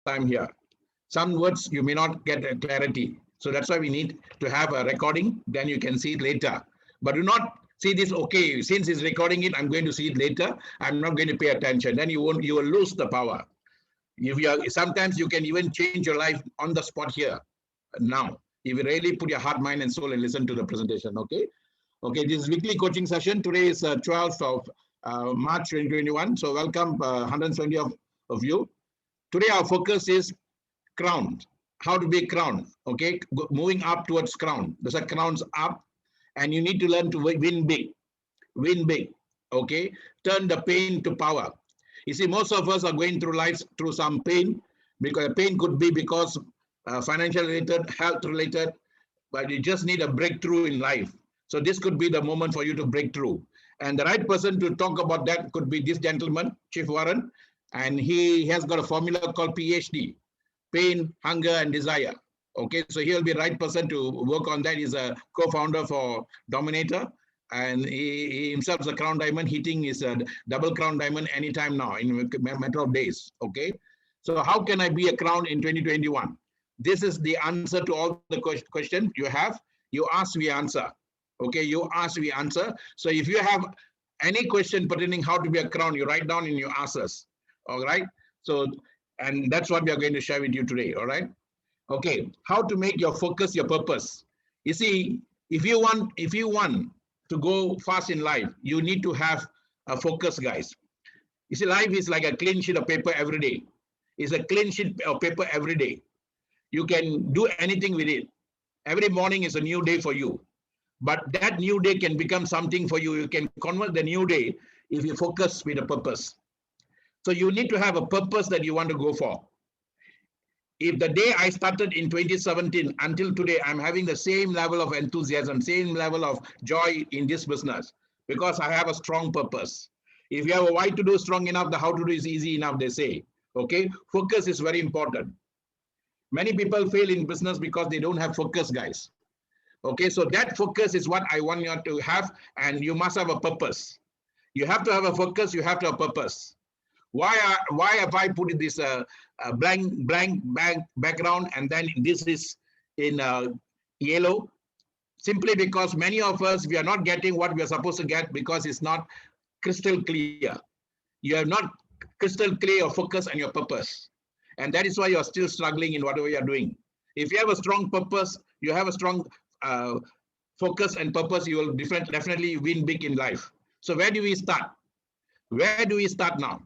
time here. Some words you may not get a clarity. So that's why we need to have a recording. Then you can see it later. But do not see this, okay, since it's recording it, I'm going to see it later. I'm not going to pay attention. Then you will lose the power. If you are, sometimes you can even change your life on the spot here, now. If you really put your heart, mind, and soul and listen to the presentation, okay? Okay, this is weekly coaching session. Today is 12th of March 2021. So welcome 170 of you. Today our focus is crown. How to be crowned, okay? Moving up towards crown. There's a crowns up, and you need to learn to win big. Win big, okay? Turn the pain to power. You see, most of us are going through life through some pain, because pain could be because financial related, health related, but you just need a breakthrough in life. So this could be the moment for you to break through. And the right person to talk about that could be this gentleman, Chief Varan, and he has got a formula called PhD, pain, hunger, and desire. Okay, so he'll be the right person to work on that. He's a co-founder for Dominator, and he himself is a crown diamond. Hitting is a double crown diamond anytime now in a matter of days. Okay, so how can I be a crown in 2021? This is the answer to all the questions you have. You ask, we answer. Okay, you ask, we answer. So if you have any question pertaining how to be a crown, you write down and you ask us. All right. So, and that's what we are going to share with you today. All right. Okay. How to make your focus your purpose. You see, if you want to go fast in life, you need to have a focus, guys. You see, life is like a clean sheet of paper every day. It's a clean sheet of paper every day. You can do anything with it. Every morning is a new day for you. But that new day can become something for you. You can convert the new day if you focus with a purpose. So you need to have a purpose that you want to go for. If the day I started in 2017 until today, I'm having the same level of enthusiasm, same level of joy in this business, because I have a strong purpose. If you have a why to do strong enough, the how to do is easy enough, they say. Okay, focus is very important. Many people fail in business because they don't have focus, guys. Okay, so that focus is what I want you to have, and you must have a purpose. You have to have a focus, you have to have a purpose. Why have I put this blank background and then this is in yellow? Simply because many of us, we are not getting what we are supposed to get because it's not crystal clear. You are not crystal clear your focus and your purpose. And that is why you are still struggling in whatever you are doing. If you have a strong purpose, you have a strong focus and purpose, you will definitely win big in life. So where do we start? Where do we start now?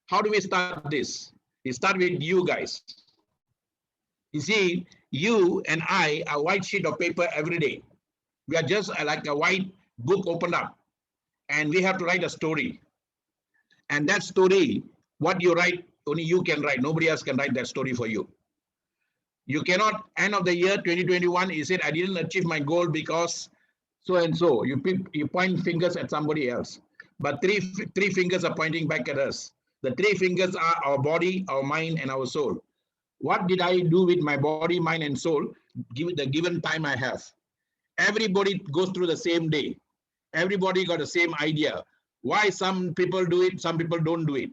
How do we start this? We start with you guys. You see, you and I are a white sheet of paper every day. We are just like a white book opened up, and we have to write a story. And that story, what you write, only you can write. Nobody else can write that story for you. You cannot, end of the year 2021, you said, I didn't achieve my goal because so and so. You point fingers at somebody else. But three fingers are pointing back at us. The three fingers are our body, our mind, and our soul. What did I do with my body, mind, and soul, given the given time I have? Everybody goes through the same day. Everybody got the same idea. Why some people do it, some people don't do it.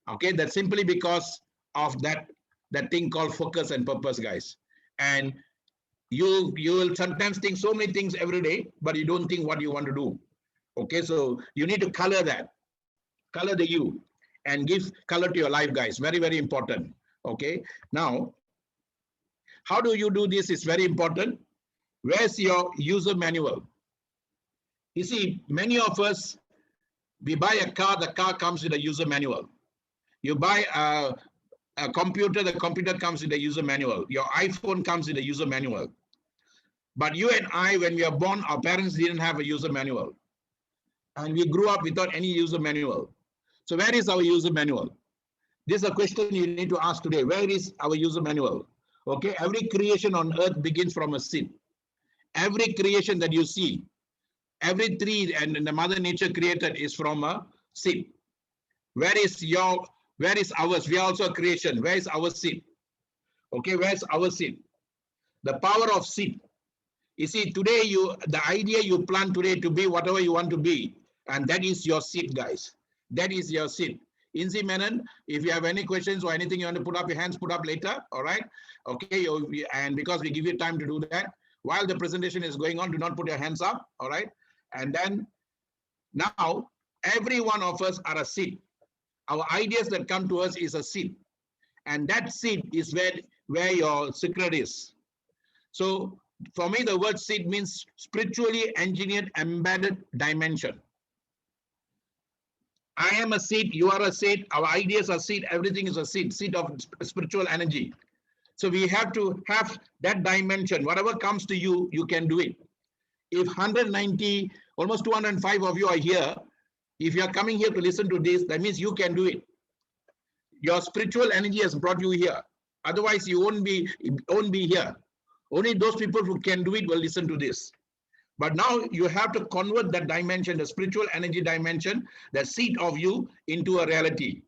Okay, that's simply because of that thing called focus and purpose, guys. And you will sometimes think so many things every day, but you don't think what you want to do. Okay, so you need to color that, color the you, and give color to your life, guys. Very, very important. Okay, now, how do you do this is very important. Where's your user manual? You see, many of us, we buy a car, the car comes with a user manual. You buy a computer, the computer comes with a user manual. Your iPhone comes with a user manual. But you and I, when we are born, our parents didn't have a user manual. And we grew up without any user manual. So where is our user manual? This is a question you need to ask today. Where is our user manual? Okay, every creation on earth begins from a seed. Every creation that you see, every tree and the Mother Nature created is from a seed. Where is ours? We are also a creation. Where is our seed? Okay, where's our seed? The power of seed. You see, today the idea you plant today to be whatever you want to be, and that is your seed, guys. That is your seed. Inzi Menon, if you have any questions or anything you want to put up your hands, put up later. All right. Okay. And because we give you time to do that, while the presentation is going on, do not put your hands up. All right. And then now every one of us are a seed. Our ideas that come to us is a seed. And that seed is where your secret is. So for me, the word seed means spiritually engineered embedded dimension. I am a seed, you are a seed, our ideas are seed, everything is a seed of spiritual energy. So we have to have that dimension. Whatever comes to you, you can do it. If 190, almost 205 of you are here, if you are coming here to listen to this, that means you can do it. Your spiritual energy has brought you here. Otherwise, you won't be here. Only those people who can do it will listen to this. But now you have to convert that dimension, the spiritual energy dimension, the seed of you into a reality.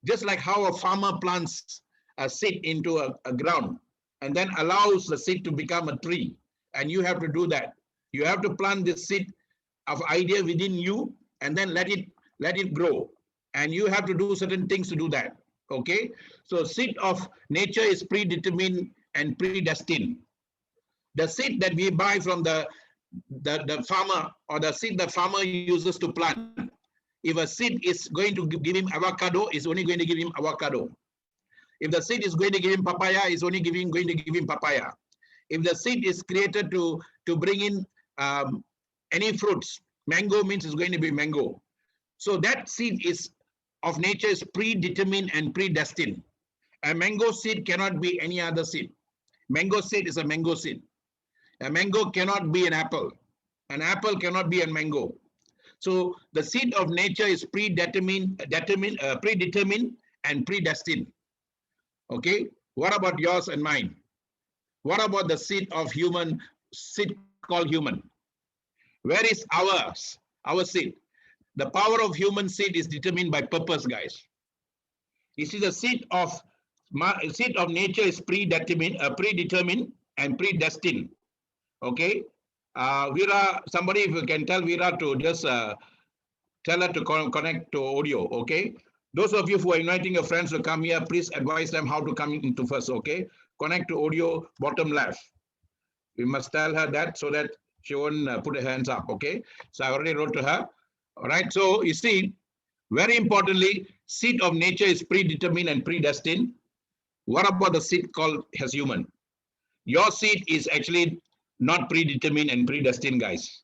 Just like how a farmer plants a seed into a ground and then allows the seed to become a tree. And you have to do that. You have to plant this seed of idea within you and then let it grow. And you have to do certain things to do that. Okay. So seed of nature is predetermined and predestined. The seed that we buy from the farmer, or the seed the farmer uses to plant, if a seed is going to give him avocado, it's only going to give him avocado. If the seed is going to give him papaya, it's only going to give him papaya. If the seed is created to bring in any fruits, mango means it's going to be mango. So that seed is of nature is predetermined and predestined. A mango seed cannot be any other seed. Mango seed is a mango seed. A mango cannot be an apple. An apple cannot be a mango. So the seed of nature is predetermined and predestined. Okay. What about yours and mine? What about the seed of human, seed called human? Where is ours? Our seed. The power of human seed is determined by purpose, guys. You see, the seed of nature is predetermined and predestined. Okay, Veera, somebody if you can tell Veera to just tell her to connect to audio. Okay, those of you who are inviting your friends to come here, please advise them how to come into first. Okay, connect to audio bottom left. We must tell her that so that she won't put her hands up. Okay, so I already wrote to her. All right, so you see, very importantly, seed of nature is predetermined and predestined. What about the seed called as human? Your seed is actually not predetermined and predestined, guys.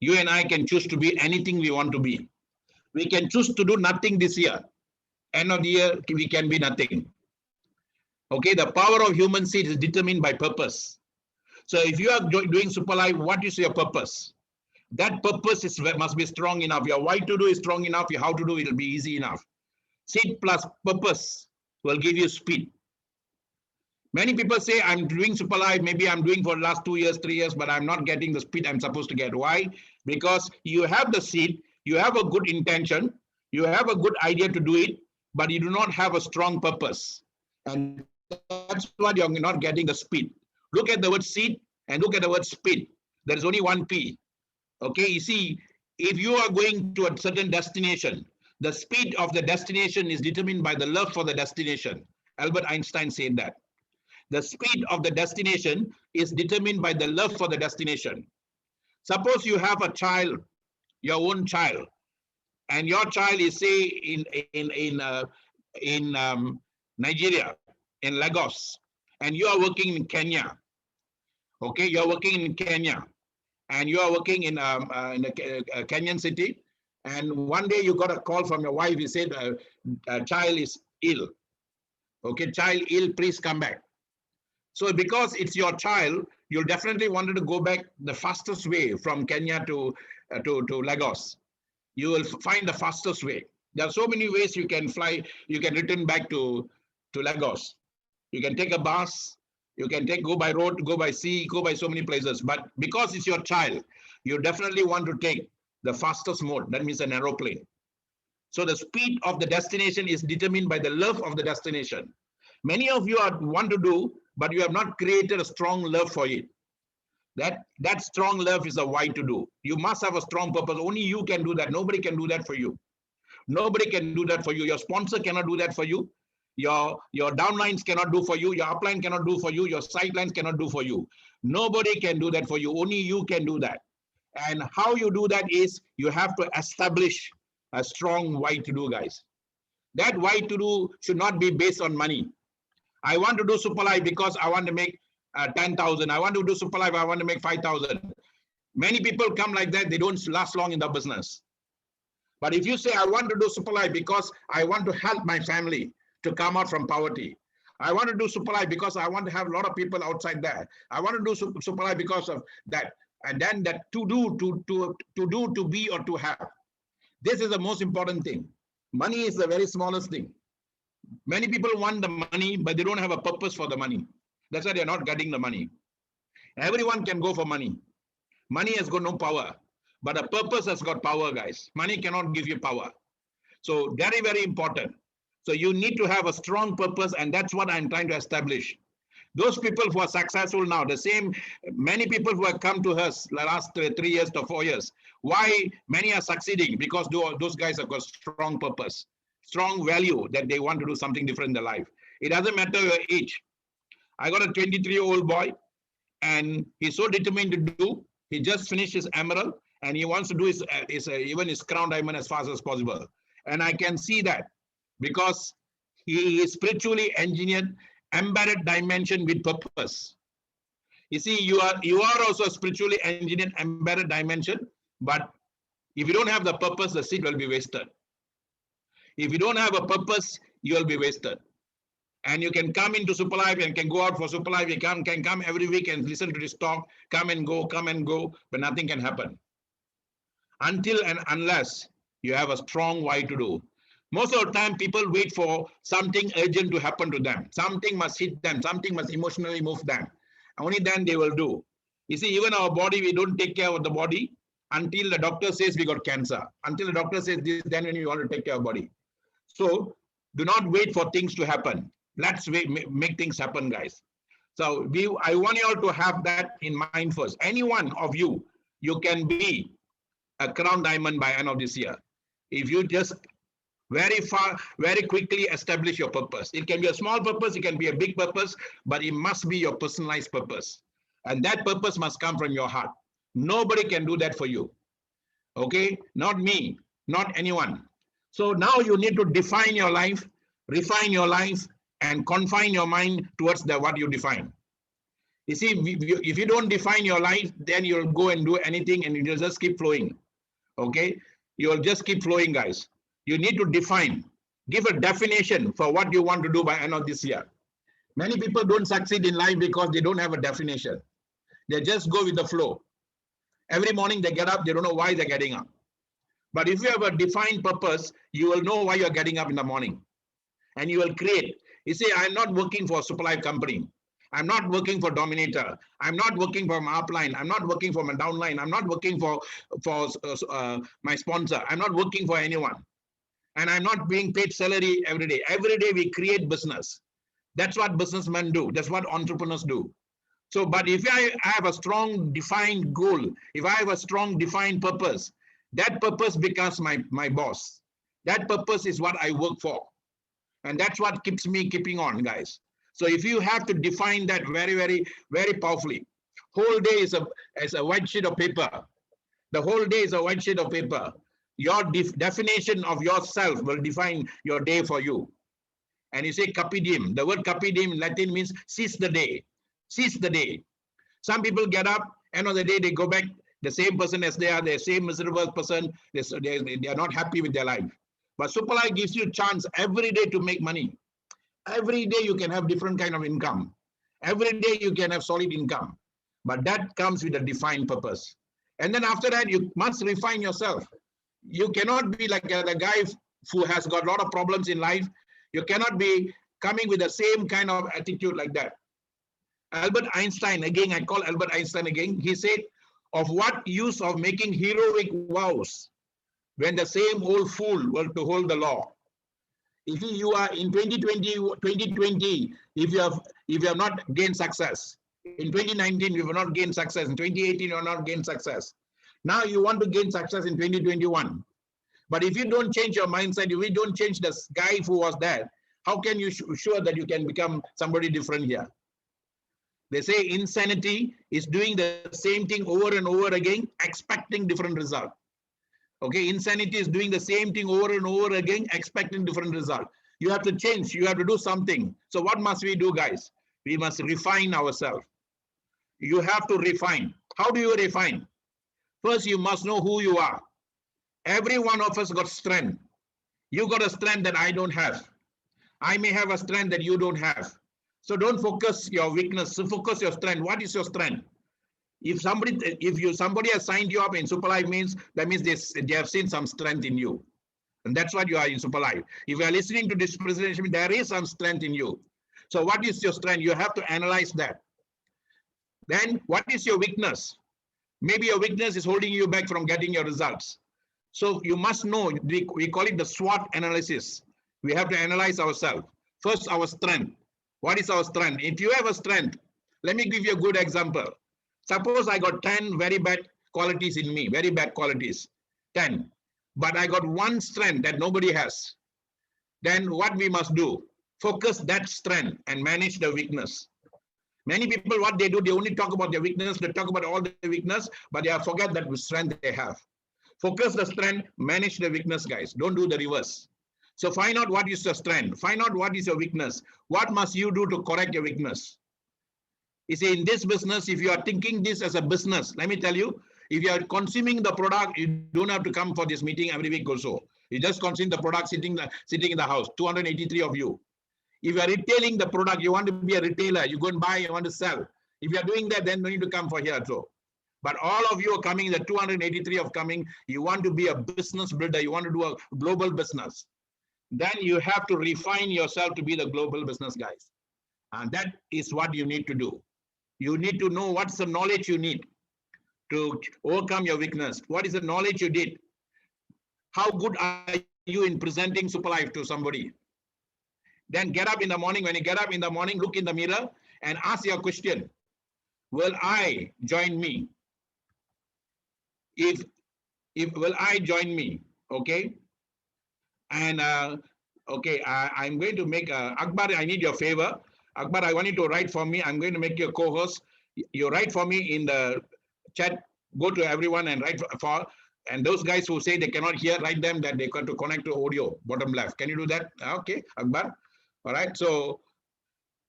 You and I can choose to be anything we want to be. We can choose to do nothing this year. End of the year, we can be nothing. Okay, the power of human seed is determined by purpose. So if you are doing super life, what is your purpose? That purpose must be strong enough. Your why to do is strong enough. Your how to do it will be easy enough. Seed plus purpose will give you speed. Many people say, I'm doing super life, maybe I'm doing for the last 2 years, 3 years, but I'm not getting the speed I'm supposed to get. Why? Because you have the seed, you have a good intention, you have a good idea to do it, but you do not have a strong purpose. And that's why you're not getting the speed. Look at the word seed and look at the word speed. There is only one P. Okay, you see, if you are going to a certain destination, the speed of the destination is determined by the love for the destination. Albert Einstein said that. The speed of the destination is determined by the love for the destination. Suppose you have a child, your own child, and your child is say in Nigeria, in Lagos, and you are working in Kenya. Okay, you are working in Kenya, and you are working in a Kenyan city, and one day you got a call from your wife. You said a child is ill. Okay, child ill, please come back. So because it's your child, you'll definitely wanted to go back the fastest way from Kenya to Lagos. You will find the fastest way. There are so many ways you can fly. You can return back to Lagos. You can take a bus. You can go by road, go by sea, go by so many places. But because it's your child, you definitely want to take the fastest mode. That means an aeroplane. So the speed of the destination is determined by the love of the destination. Many of you want to do, but you have not created a strong love for it. That strong love is a why to do. You must have a strong purpose. Only you can do that. Nobody can do that for you. Nobody can do that for you. Your sponsor cannot do that for you. Your downlines cannot do for you. Your upline cannot do for you. Your sidelines cannot do for you. Nobody can do that for you. Only you can do that. And how you do that is you have to establish a strong why to do, guys. That why to do should not be based on money. I want to do Super Life because I want to make 10,000. I want to do Super Life. I want to make 5,000. Many people come like that. They don't last long in the business. But if you say, I want to do Super Life because I want to help my family to come out from poverty. I want to do Super Life because I want to have a lot of people outside there. I want to do Super Life because of that. And then that to do, to be, or to have. This is the most important thing. Money is the very smallest thing. Many people want the money, but they don't have a purpose for the money. That's why they're not getting the money. Everyone can go for money. Money has got no power, but a purpose has got power, guys. Money cannot give you power. So very, very important. So you need to have a strong purpose, and that's what I'm trying to establish. Those people who are successful now, many people who have come to us the last 3 years to 4 years, why many are succeeding? Because those guys have got strong purpose, strong value that they want to do something different in their life. It doesn't matter your age. I got a 23-year-old boy, and he's so determined to do. He just finished his emerald, and he wants to do even his crown diamond as fast as possible. And I can see that because he is spiritually engineered, embedded dimension with purpose. You see, you are also a spiritually engineered, embedded dimension, but if you don't have the purpose, the seed will be wasted. If you don't have a purpose, you will be wasted. And you can come into Super Life and can go out for Super Life. You can come every week and listen to this talk, come and go, but nothing can happen. Until and unless you have a strong why to do. Most of the time, people wait for something urgent to happen to them. Something must hit them. Something must emotionally move them. Only then they will do. You see, even our body, we don't take care of the body until the doctor says we got cancer. Until the doctor says this, then when you want to take care of body. So do not wait for things to happen. Let's make things happen, guys. So I want you all to have that in mind first. Any one of you, you can be a crown diamond by end of this year. If you just very quickly establish your purpose. It can be a small purpose, it can be a big purpose, but it must be your personalized purpose. And that purpose must come from your heart. Nobody can do that for you. Okay? Not me, not anyone. So now you need to define your life, refine your life, and confine your mind towards what you define. You see, if you don't define your life, then you'll go and do anything and you'll just keep flowing. Okay? You'll just keep flowing, guys. You need to define, give a definition for what you want to do by end of this year. Many people don't succeed in life because they don't have a definition. They just go with the flow. Every morning they get up, they don't know why they're getting up. But if you have a defined purpose, you will know why you're getting up in the morning. And you will create. You say, I'm not working for a Super Life company. I'm not working for Dominator. I'm not working for my upline. I'm not working for my downline. I'm not working for my sponsor. I'm not working for anyone. And I'm not being paid salary every day. Every day we create business. That's what businessmen do. That's what entrepreneurs do. So, but if I have a strong defined goal, if I have a strong defined purpose, that purpose becomes my boss. That purpose is what I work for. And that's what keeps me keeping on, guys. So if you have to define that very, very, very powerfully, whole day is a white sheet of paper. The whole day is a white sheet of paper. Your definition of yourself will define your day for you. And you say capidim. The word capidim in Latin means seize the day. Seize the day. Some people get up, end of the day, they go back the same person as they are, the same miserable person. They are not happy with their life. But Super Life gives you a chance every day to make money. Every day you can have different kind of income. Every day you can have solid income. But that comes with a defined purpose. And then after that, you must refine yourself. You cannot be like a guy who has got a lot of problems in life. You cannot be coming with the same kind of attitude like that. Albert Einstein, again, I call Albert Einstein again. He said, of what use of making heroic vows when the same old fool were to hold the law? If you are in 2020, if you have not gained success, in 2019, you have not gained success, in 2018, you have not gained success. Now you want to gain success in 2021. But if you don't change your mindset, if you don't change the guy who was there, how can you sure that you can become somebody different here? They say insanity is doing the same thing over and over again, expecting different result. Okay, insanity is doing the same thing over and over again, expecting different result. You have to change, you have to do something. So what must we do, guys? We must refine ourselves. You have to refine. How do you refine? First, you must know who you are. Every one of us got strength. You got a strength that I don't have. I may have a strength that you don't have. So don't focus your weakness, so focus your strength. What is your strength? If somebody has signed you up in Super Life, means that means they have seen some strength in you. And that's what you are in Super Life. If you are listening to this presentation, there is some strength in you. So what is your strength? You have to analyze that. Then what is your weakness? Maybe your weakness is holding you back from getting your results. So you must know, we call it the SWOT analysis. We have to analyze ourselves. First, our strength. What is our strength? If you have a strength, let me give you a good example. Suppose I got 10 very bad qualities in me, very bad qualities, 10. But I got one strength that nobody has. Then what we must do? Focus that strength and manage the weakness. Many people, what they do, they only talk about their weakness, they talk about all the weakness, but they forget that strength they have. Focus the strength, manage the weakness, guys. Don't do the reverse. So find out what is your strength. Find out what is your weakness. What must you do to correct your weakness? You see, in this business, if you are thinking this as a business, let me tell you, if you are consuming the product, you don't have to come for this meeting every week or so. You just consume the product sitting in the house, 283 of you. If you are retailing the product, you want to be a retailer, you go and buy, you want to sell. If you are doing that, then you need to come for here too. But all of you are coming, the 283 of coming, you want to be a business builder, you want to do a global business. Then you have to refine yourself to be the global business guys. And that is what you need to do. You need to know what's the knowledge you need to overcome your weakness. What is the knowledge you did? How good are you in presenting Super Life to somebody? Then get up in the morning. When you get up in the morning, look in the mirror and ask your question. Will I join me? If will I join me? Okay. And okay, I'm going to make Akbar, I need your favor. Akbar, I want you to write for me. I'm going to make you a co-host. You write for me in the chat. Go to everyone and write for. And those guys who say they cannot hear, write them that they got to connect to audio, bottom left. Can you do that? Okay, Akbar. All right. So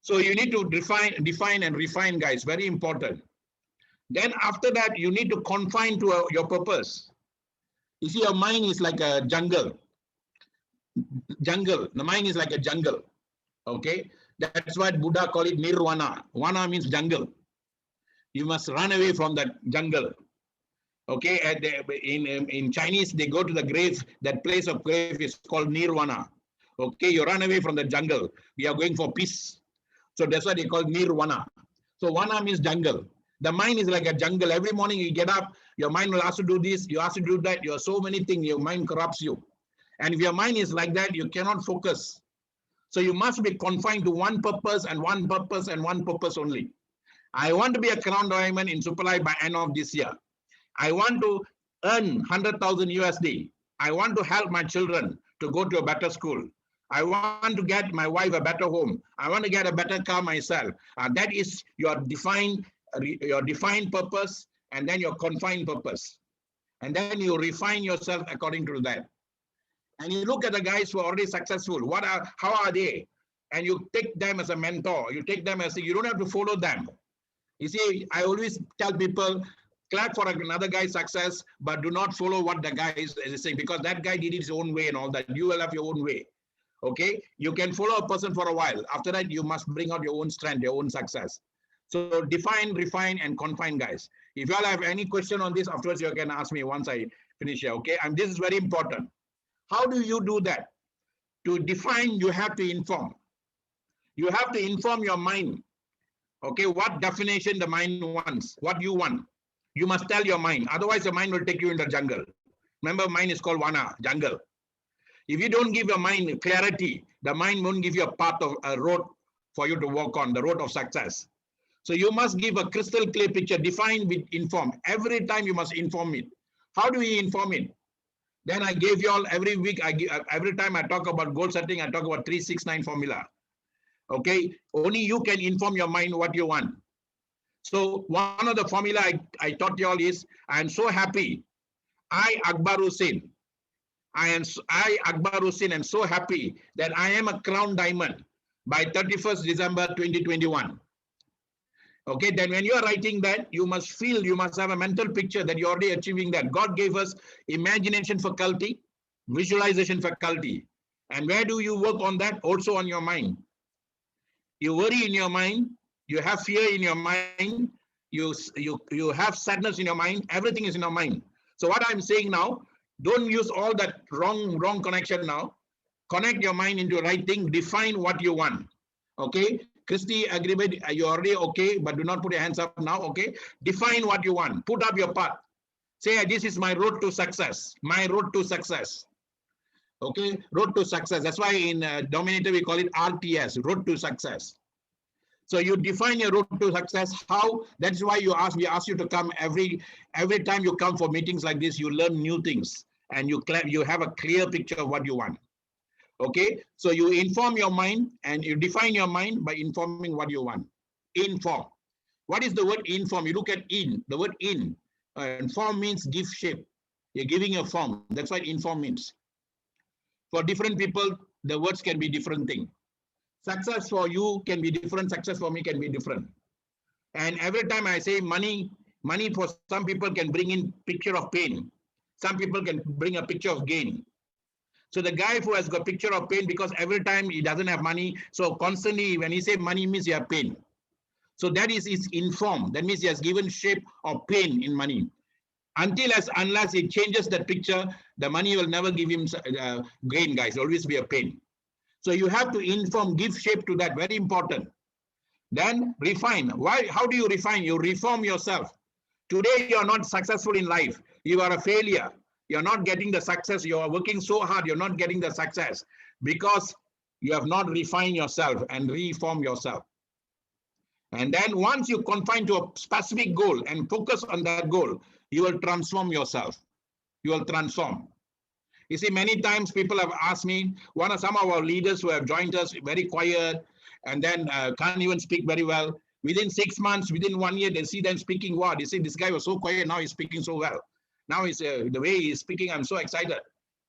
you need to define and refine, guys. Very important. Then after that, you need to confine to your purpose. You see, your mind is like a jungle. The mind is like a jungle. Okay. That's why Buddha call it nirvana. Vana means jungle. You must run away from that jungle. Okay. In Chinese, they go to the grave. That place of grave is called nirvana. Okay. You run away from the jungle. We are going for peace. So that's why they call nirvana. So vana means jungle. The mind is like a jungle. Every morning you get up, your mind will ask to do this, you ask to do that. You have so many things, your mind corrupts you. And if your mind is like that, you cannot focus. So you must be confined to one purpose and one purpose and one purpose only. I want to be a crown diamond in Super Life by end of this year. I want to earn 100,000 USD. I want to help my children to go to a better school. I want to get my wife a better home. I want to get a better car myself. That is your defined purpose, and then your confined purpose. And then you refine yourself according to that. And you look at the guys who are already successful. How are they? And you take them as a mentor. You take them as you don't have to follow them. You see, I always tell people, clap for another guy's success, but do not follow what the guy is saying, because that guy did his own way and all that. You will have your own way. Okay? You can follow a person for a while. After that, you must bring out your own strength, your own success. So define, refine, and confine, guys. If you all have any question on this, afterwards you can ask me once I finish here, okay? And this is very important. How do you do that? To define, you have to inform. You have to inform your mind, okay? What definition the mind wants, what you want. You must tell your mind. Otherwise, your mind will take you into the jungle. Remember, mind is called vana, jungle. If you don't give your mind clarity, the mind won't give you a path of a road for you to walk on, the road of success. So you must give a crystal clear picture, define with inform. Every time you must inform it. How do we inform it? Then I gave you all every week. Every time I talk about goal setting, I talk about 369 formula. Okay, only you can inform your mind what you want. So one of the formula I taught you all is, I am so happy. I, Akbar Hussain, I, Akbar Hussain, am so happy that I am a crown diamond by 31st December 2021. Okay, then when you are writing that, you must feel, you must have a mental picture that you're already achieving that. God gave us imagination faculty, visualization faculty. And where do you work on that? Also on your mind. You worry in your mind, you have fear in your mind, you have sadness in your mind, everything is in your mind. So what I'm saying now, don't use all that wrong connection now. Connect your mind into right thing, define what you want. Okay, Christy, agree with you already okay, but do not put your hands up now. Okay, define what you want, put up your path. Say, this is my road to success, my road to success. Okay, road to success. That's why in Dominator we call it RTS, road to success. So you define your road to success. How? That's why we ask you to come every time you come for meetings like this. You learn new things and you have a clear picture of what you want. Okay, so you inform your mind and you define your mind by informing what you want. Inform. What is the word inform? You look at in, the word in. And form means give shape. You're giving a form. That's what inform means. For different people, the words can be different thing. Success for you can be different. Success for me can be different. And every time I say money for some people can bring in picture of pain. Some people can bring a picture of gain. So the guy who has got picture of pain because every time he doesn't have money, so constantly when he say money means he have pain. So that is informed. That means he has given shape of pain in money. Unless he changes that picture, the money will never give him gain, guys. Always be a pain. So you have to inform, give shape to that. Very important. Then refine. Why? How do you refine? You reform yourself. Today you are not successful in life. You are a failure. You're not getting the success. You are working so hard. You're not getting the success because you have not refined yourself and reform yourself. And then once you confine to a specific goal and focus on that goal, you will transform yourself. You will transform. You see, many times people have asked me, some of our leaders who have joined us very quiet and then can't even speak very well. Within 6 months, within 1 year, they see them speaking what? They say, this guy was so quiet, now he's speaking so well. Now the way he's speaking, I'm so excited.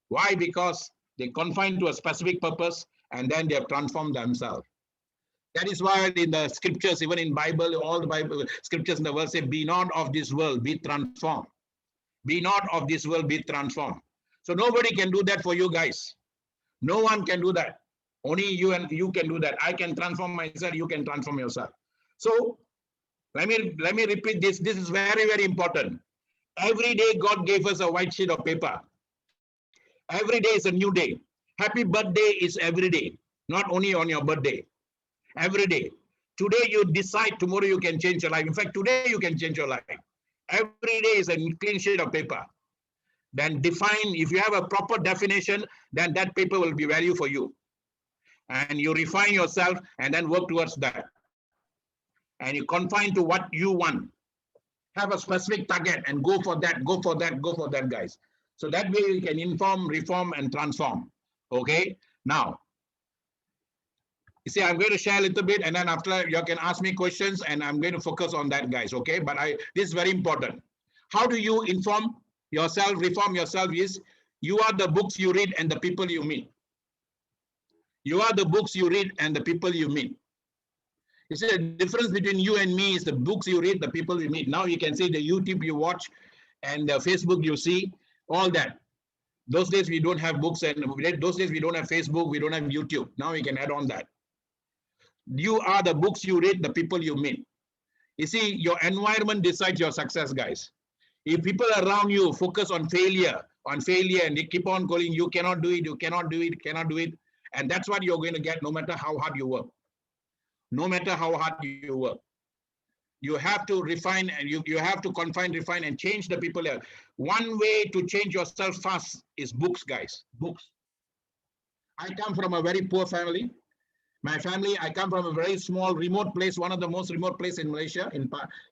Why? Because they confine to a specific purpose and then they have transformed themselves. That is why in the scriptures, even in Bible, all the Bible scriptures in the world say, be not of this world, be transformed. Be not of this world, be transformed. So nobody can do that for you guys. No one can do that. Only you and you can do that. I can transform myself, you can transform yourself. So let me repeat this. This is very, very important. Every day God gave us a white sheet of paper. Every day is a new day. Happy birthday is every day, not only on your birthday. Every day. Today you decide, tomorrow you can change your life. In fact, today you can change your life. Every day is a clean sheet of paper. Then define, if you have a proper definition, then that paper will be value for you. And you refine yourself and then work towards that. And you confine to what you want. Have a specific target and go for that, go for that, go for that, guys. So that way you can inform, reform, and transform. Okay? Now, you see, I'm going to share a little bit and then after you can ask me questions and I'm going to focus on that, guys. Okay? But this is very important. How do you inform yourself, reform yourself is you are the books you read and the people you meet. You are the books you read and the people you meet. You see, the difference between you and me is the books you read, the people you meet. Now you can say the YouTube you watch and the Facebook you see, all that. Those days we don't have books and those days we don't have Facebook, we don't have YouTube. Now we can add on that. You are the books you read, the people you meet. You see, your environment decides your success, guys. If people around you focus on failure, and they keep on calling, you cannot do it, you cannot do it, you cannot do it. And that's what you're going to get no matter how hard you work. No matter how hard you work. You have to refine and you have to confine, refine, and change the people there. One way to change yourself fast is books, guys. Books. I come from a very poor family. My family, I come from a very small, remote place, one of the most remote places in Malaysia.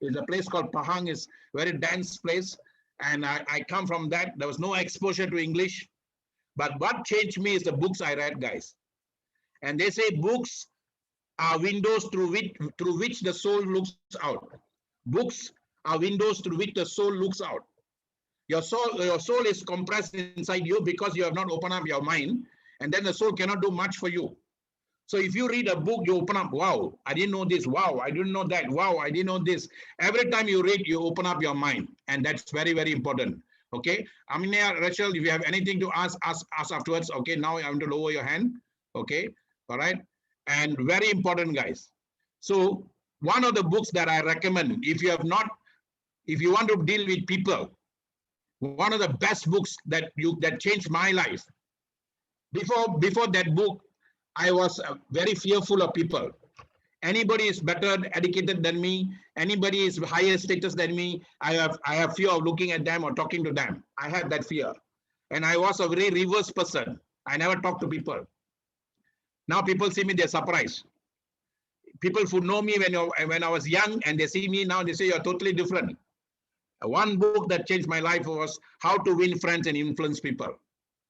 Is a place called Pahang, is a very dense place. And I come from that. There was no exposure to English. But what changed me is the books I read, guys. And they say books are windows through which the soul looks out. Books are windows through which the soul looks out. Your soul is compressed inside you because you have not opened up your mind, and then the soul cannot do much for you. So if you read a book, you open up, wow, I didn't know this. Wow, I didn't know that. Wow, I didn't know this. Every time you read, you open up your mind. And that's very, very important. Okay. Aminia, Rachel, if you have anything to ask afterwards. Okay. Now I want to lower your hand. Okay. All right. And very important, guys. So one of the books that I recommend, if you want to deal with people, one of the best books that changed my life. Before that book, I was very fearful of people. Anybody is better educated than me, anybody is higher status than me, I have fear of looking at them or talking to them. I had that fear. And I was a very reverse person. I never talked to people. Now people see me, they're surprised. People who know me when I was young and they see me now, they say you're totally different. One book that changed my life was How to Win Friends and Influence People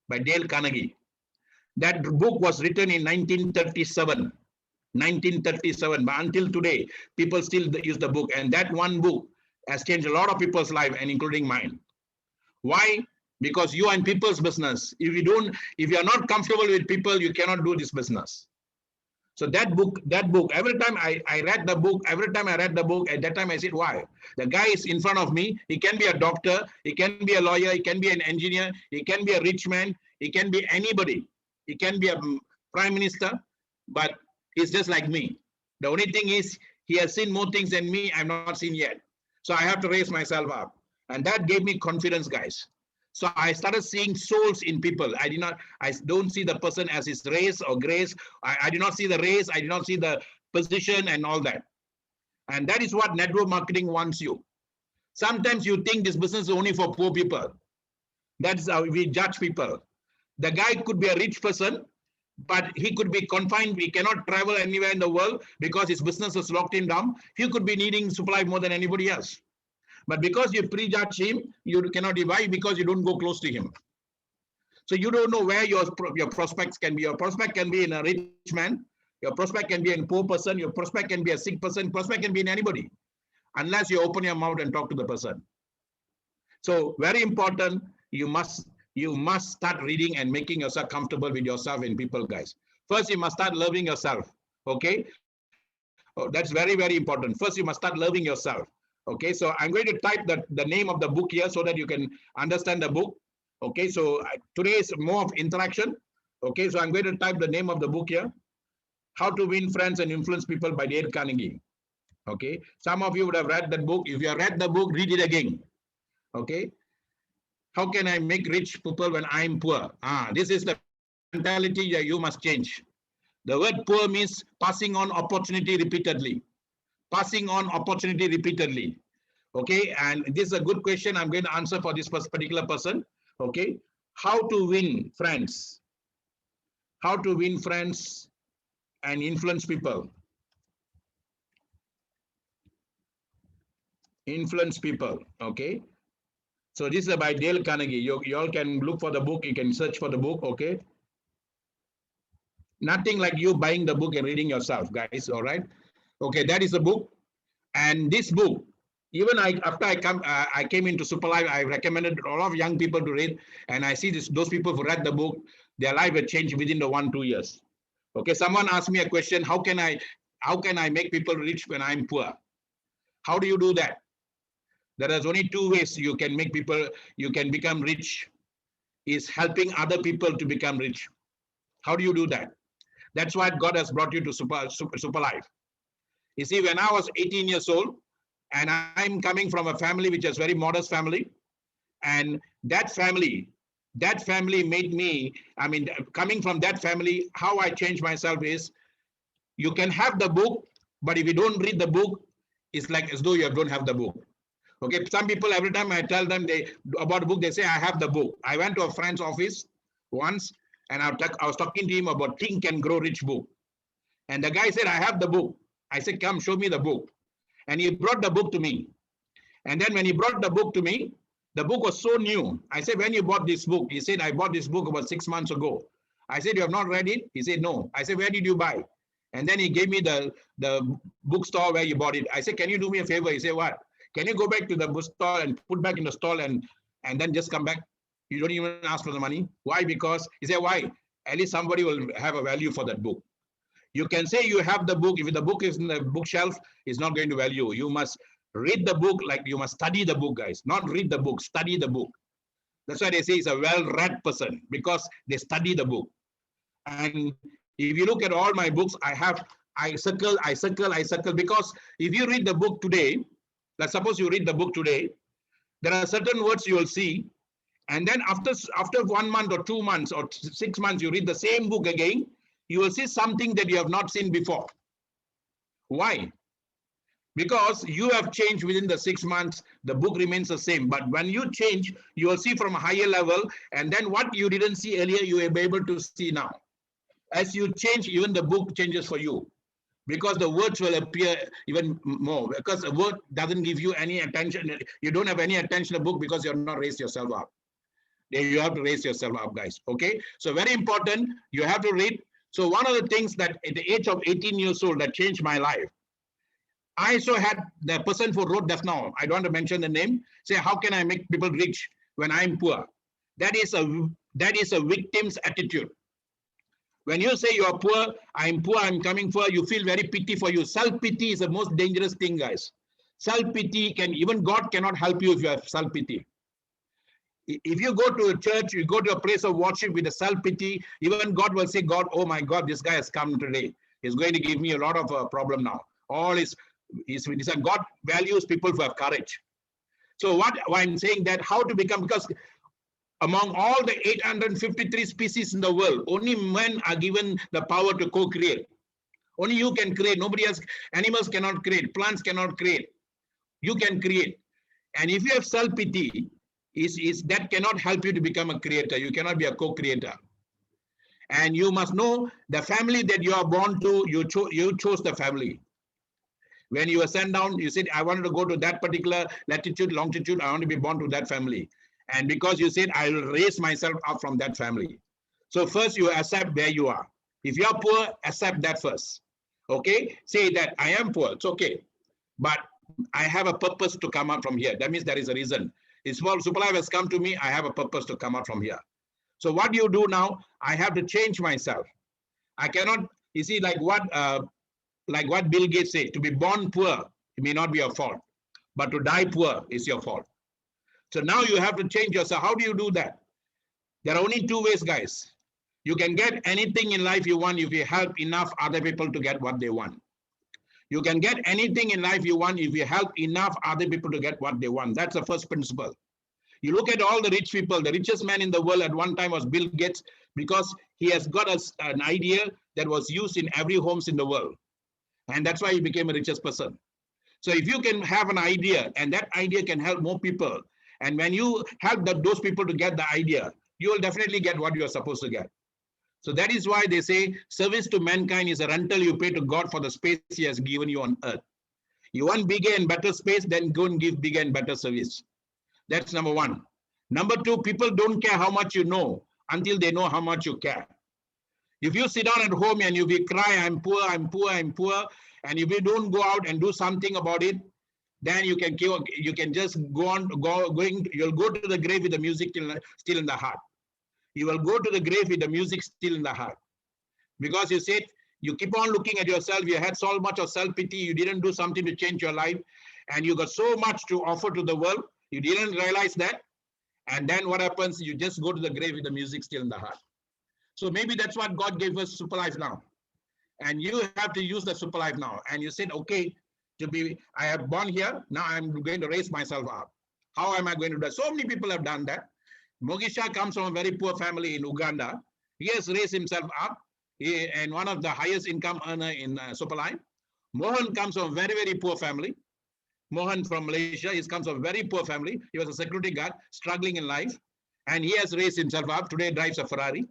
by Dale Carnegie. That book was written in 1937. 1937, but until today, people still use the book. And that one book has changed a lot of people's life, and including mine. Why? Because you are in people's business. If you are not comfortable with people, you cannot do this business. So that book, every time I read the book, at that time I said, why? The guy is in front of me. He can be a doctor. He can be a lawyer. He can be an engineer. He can be a rich man. He can be anybody. He can be a prime minister, but he's just like me. The only thing is he has seen more things than me I've not seen yet. So I have to raise myself up. And that gave me confidence, guys. So I started seeing souls in people. I don't see the person as his race or grace. I do not see the race. I do not see the position and all that. And that is what network marketing wants you. Sometimes you think this business is only for poor people. That's how we judge people. The guy could be a rich person, but he could be confined. He cannot travel anywhere in the world because his business is locked him down. He could be needing supply more than anybody else. But because you prejudge him, you cannot divide because you don't go close to him. So you don't know where your prospects can be. Your prospect can be in a rich man. Your prospect can be in a poor person. Your prospect can be a sick person. Prospect can be in anybody, unless you open your mouth and talk to the person. So very important, you must start reading and making yourself comfortable with yourself and people, guys. First, you must start loving yourself. Okay. Oh, that's very, very important. First, you must start loving yourself. Okay. So I'm going to type the name of the book here so that you can understand the book. Okay. So today is more of interaction. Okay. So I'm going to type the name of the book here. How to Win Friends and Influence People by Dale Carnegie. Okay. Some of you would have read that book. If you have read the book, read it again. Okay. How can I make rich people when I'm poor? This is the mentality that you must change. The word poor means passing on opportunity repeatedly. Passing on opportunity repeatedly. Okay, and this is a good question I'm going to answer for this particular person. Okay, how to win friends? How to win friends and influence people? Influence people. Okay. So this is by Dale Carnegie. You all can look for the book. You can search for the book. Okay. Nothing like you buying the book and reading yourself, guys. All right. Okay, that is the book. And this book, even after I came into Superlife, I recommended a lot of young people to read. And I see those people who read the book, their life had changed within the 1-2 years. Okay. Someone asked me a question: How can I make people rich when I'm poor? How do you do that? There is only 2 ways you can become rich, is helping other people to become rich. How do you do that? That's why God has brought you to super life. You see, when I was 18 years old, and I'm coming from a family which is very modest family, and that family made me, coming from that family, how I changed myself is, you can have the book, but if you don't read the book, it's like as though you don't have the book. Okay, some people, every time I tell them about the book, they say, I have the book. I went to a friend's office once, and I was talking to him about Think and Grow Rich book. And the guy said, I have the book. I said, come, show me the book. And he brought the book to me. And then when he brought the book to me, The book was so new. I said, when you bought this book? He said, I bought this book about 6 months ago. I said, you have not read it? He said, no. I said, where did you buy? And then he gave me the bookstore where you bought it. I said, can you do me a favor? He said, what? Can you go back to the bookstore and put back in the stall and then just come back? You don't even ask for the money. Why? Because he said, why? At least somebody will have a value for that book. You can say you have the book. If the book is in the bookshelf, it's not going to value. You must read the book, like you must study the book, guys. Not read the book, study the book. That's why they say he's a well-read person, because they study the book. And if you look at all my books, I circle, because if you read the book today, let's suppose you read the book today, there are certain words you will see, and then after 1 month or 2 months or 6 months, you read the same book again, you will see something that you have not seen before. Why? Because you have changed within the 6 months, the book remains the same. But when you change, you will see from a higher level, and then what you didn't see earlier, you will be able to see now. As you change, even the book changes for you, because the words will appear even more, because the word doesn't give you any attention. You don't have any attention to the book because you have not raised yourself up. You have to raise yourself up, guys. Okay, so very important, you have to read. So one of the things that at the age of 18 years old that changed my life, I also had the person who wrote that now, I don't want to mention the name, say, how can I make people rich when I'm poor? That is a victim's attitude. When you say you are poor, I'm coming poor, you feel very pity for you. Self-pity is the most dangerous thing, guys. Self-pity even God cannot help you if you have self-pity. If you go to a church, you go to a place of worship with a self-pity, even God will say, God, oh my God, this guy has come today. He's going to give me a lot of problem now. All is God values people who have courage. So what I'm saying that how to become, because among all the 853 species in the world, only men are given the power to co-create. Only you can create. Nobody else, animals cannot create, plants cannot create. You can create. And if you have self-pity, that cannot help you to become a creator. You cannot be a co-creator. And you must know the family that you are born to, you chose the family. When you were sent down, you said, I wanted to go to that particular latitude, longitude, I want to be born to that family. And because you said, I will raise myself up from that family. So first you accept where you are. If you are poor, accept that first. Okay? Say that I am poor, it's okay. But I have a purpose to come out from here. That means there is a reason. It's well, Superlife has come to me, I have a purpose to come out from here. So what do you do now? I have to change myself. I cannot, you see, like what Bill Gates said, to be born poor, it may not be your fault, but to die poor is your fault. So now you have to change yourself. How do you do that? There are only two ways, guys. You can get anything in life you want if you help enough other people to get what they want. You can get anything in life you want if you help enough other people to get what they want. That's the first principle. You look at all the rich people, the richest man in the world at one time was Bill Gates, because he has got an idea that was used in every homes in the world. And that's why he became the richest person. So if you can have an idea and that idea can help more people, and when you help those people to get the idea, you will definitely get what you are supposed to get. So that is why they say service to mankind is a rental you pay to God for the space he has given you on earth. You want bigger and better space, then go and give bigger and better service. That's number one. Number two, people don't care how much you know until they know how much you care. If you sit down at home and if you cry, I'm poor, I'm poor, I'm poor, and if you don't go out and do something about it, then you can just you'll go to the grave with the music still in the heart. You will go to the grave with the music still in the heart. Because you said, you keep on looking at yourself, you had so much of self-pity, you didn't do something to change your life, and you got so much to offer to the world, you didn't realize that, and then what happens, you just go to the grave with the music still in the heart. So maybe that's what God gave us super life now. And you have to use the super life now. And you said, okay, I have born here, now I'm going to raise myself up. How am I going to do that? So many people have done that. Mogisha comes from a very poor family in Uganda. He has raised himself up and one of the highest income earner in Superlife. Mohan comes from a very, very poor family. Mohan from Malaysia, he comes from a very poor family. He was a security guard, struggling in life. And he has raised himself up. Today drives a Ferrari.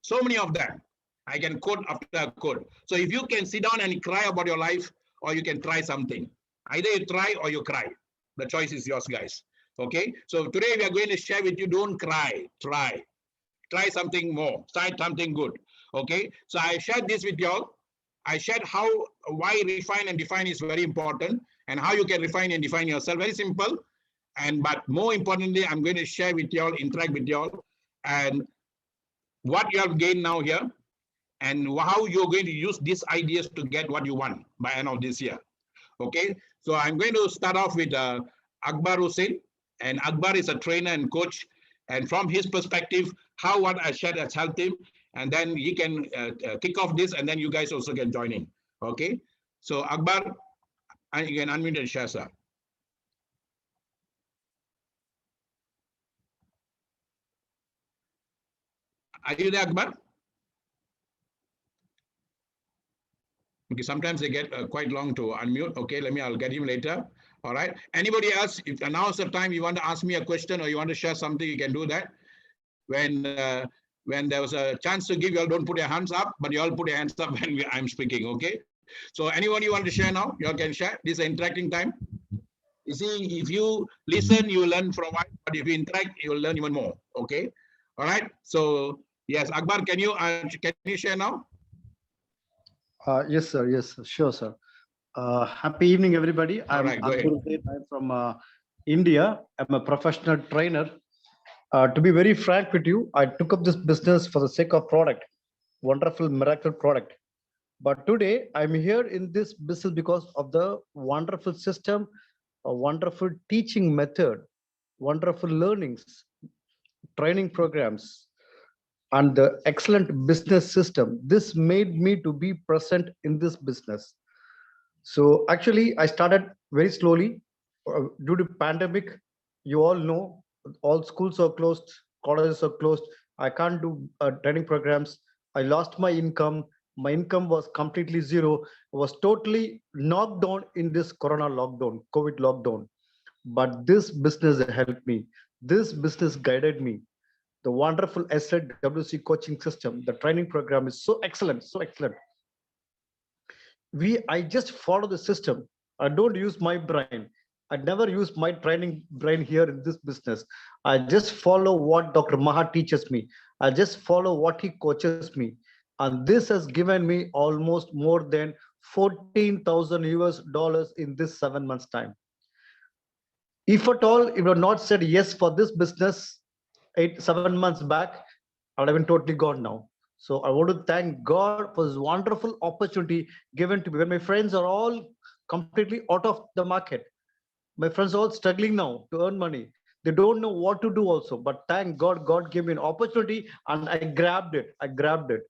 So many of them. I can quote after quote. So if you can sit down and cry about your life, or you can try something. Either you try or you cry. The choice is yours, guys. Okay, so today we are going to share with you, don't cry, try something more, try something good. Okay, so I shared this with y'all. I shared why refine and define is very important, and how you can refine and define yourself. Very simple. And but more importantly, I'm going to share with y'all, interact with y'all, and what you have gained now here, and how you're going to use these ideas to get what you want by end of this year. Okay, so I'm going to start off with Akbar Hussain, and Akbar is a trainer and coach, and from his perspective, how what I shared has helped him, and then he can kick off this, and then you guys also can join in. Okay, so Akbar, you can unmute and share, sir. Are you there, Akbar? Okay, sometimes they get quite long to unmute. Okay, I'll get him later. All right. Anybody else, if now's the time you want to ask me a question or you want to share something, you can do that. When there was a chance to give, you all don't put your hands up, but you all put your hands up when I'm speaking. Okay. So anyone you want to share now, you all can share. This is an interacting time. You see, if you listen, you will learn from one, but if you interact, you will learn even more. Okay. All right. So yes, Akbar, can you share now? Yes, sir. Yes, sure, sir. Happy evening, everybody. I'm from India. I'm a professional trainer. To be very frank with you, I took up this business for the sake of product, wonderful miracle product. But today I'm here in this business because of the wonderful system, a wonderful teaching method, wonderful learnings, training programs, and the excellent business system. This made me to be present in this business. So actually, I started very slowly due to pandemic. You all know, all schools are closed, colleges are closed. I can't do training programs. I lost my income. My income was completely zero. I was totally knocked down in this Corona lockdown, COVID lockdown. But this business helped me. This business guided me. The wonderful SLWC coaching system, the training program is so excellent, so excellent. I just follow the system. I don't use my brain. I never use my training brain here in this business. I just follow what Dr. Maha teaches me. I just follow what he coaches me, and this has given me almost more than 14,000 US dollars in this 7 months time. If at all you have not said yes for this business 7 months back, I would have been totally gone now. So I want to thank God for this wonderful opportunity given to me. When my friends are all completely out of the market, my friends are all struggling now to earn money. They don't know what to do also. But thank God, God gave me an opportunity and I grabbed it. I grabbed it.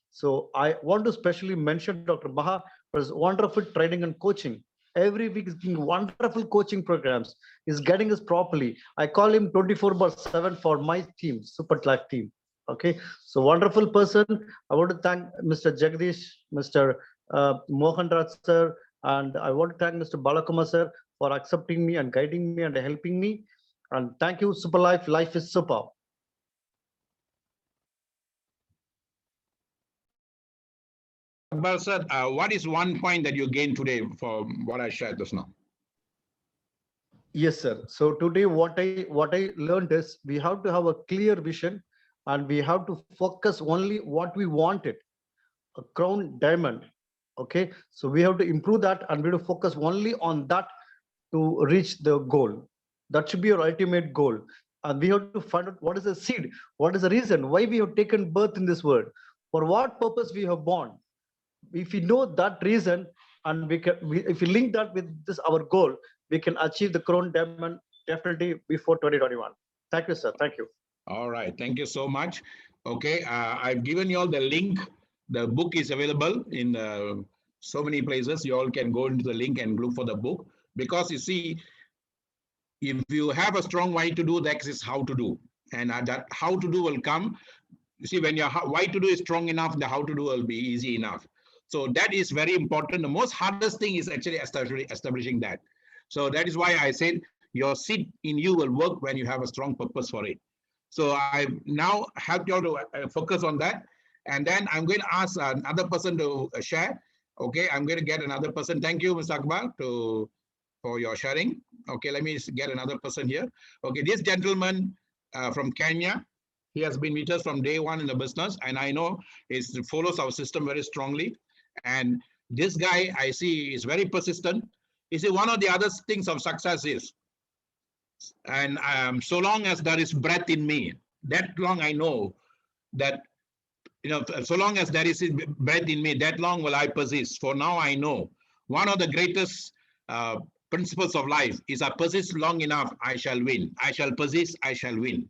So I want to specially mention Dr. Maha for his wonderful training and coaching. Every week is doing wonderful coaching programs. He's getting us properly. I call him 24/7 for my team, Super Clack team. Okay, so wonderful person. I want to thank Mr. Jagdish, Mr. Mohan Raj sir, and I want to thank Mr. Balakumar sir for accepting me and guiding me and helping me. And thank you, Super Life. Life is super. Akbar sir, what is one point that you gained today from what I shared just now? Yes, sir. So today what I learned is we have to have a clear vision and we have to focus only what we wanted, a crown diamond. Okay, so we have to improve that and we have to focus only on that to reach the goal. That should be your ultimate goal. And we have to find out what is the seed, what is the reason why we have taken birth in this world, for what purpose we have born. If we know that reason and if we link that with this our goal, we can achieve the crown diamond definitely before 2021. Thank you, sir. Thank you. All right, thank you so much. Okay, I've given you all the link. The book is available in so many places. You all can go into the link and look for the book, because you see, if you have a strong why to do, that is how to do, and that how to do will come. You see, when your why to do is strong enough, the how to do will be easy enough. So that is very important. The most hardest thing is actually establishing that. So that is why I said your seed in you will work when you have a strong purpose for it. So I now help you all to focus on that. And then I'm going to ask another person to share. Okay, I'm going to get another person. Thank you, Mr. Akbar, for your sharing. Okay, let me get another person here. Okay, this gentleman from Kenya, he has been with us from day one in the business, and I know he follows our system very strongly. And this guy I see is very persistent. You see, one of the other things of success is, and so long as there is breath in me, that long I know that, so long as there is breath in me, that long will I persist. For now I know one of the greatest principles of life is I persist long enough, I shall win. I shall persist, I shall win.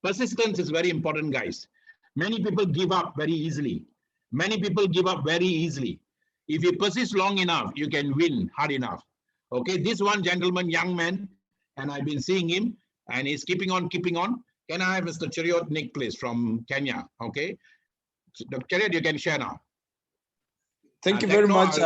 Persistence is very important, guys. Many people give up very easily. Many people give up very easily. If you persist long enough, you can win hard enough. Okay, this one gentleman, young man, and I've been seeing him, and he's keeping on, keeping on. Can I have Mr. Cheriot Nick, please, from Kenya? Okay, Dr. Cheriot, you can share now. Thank you very much.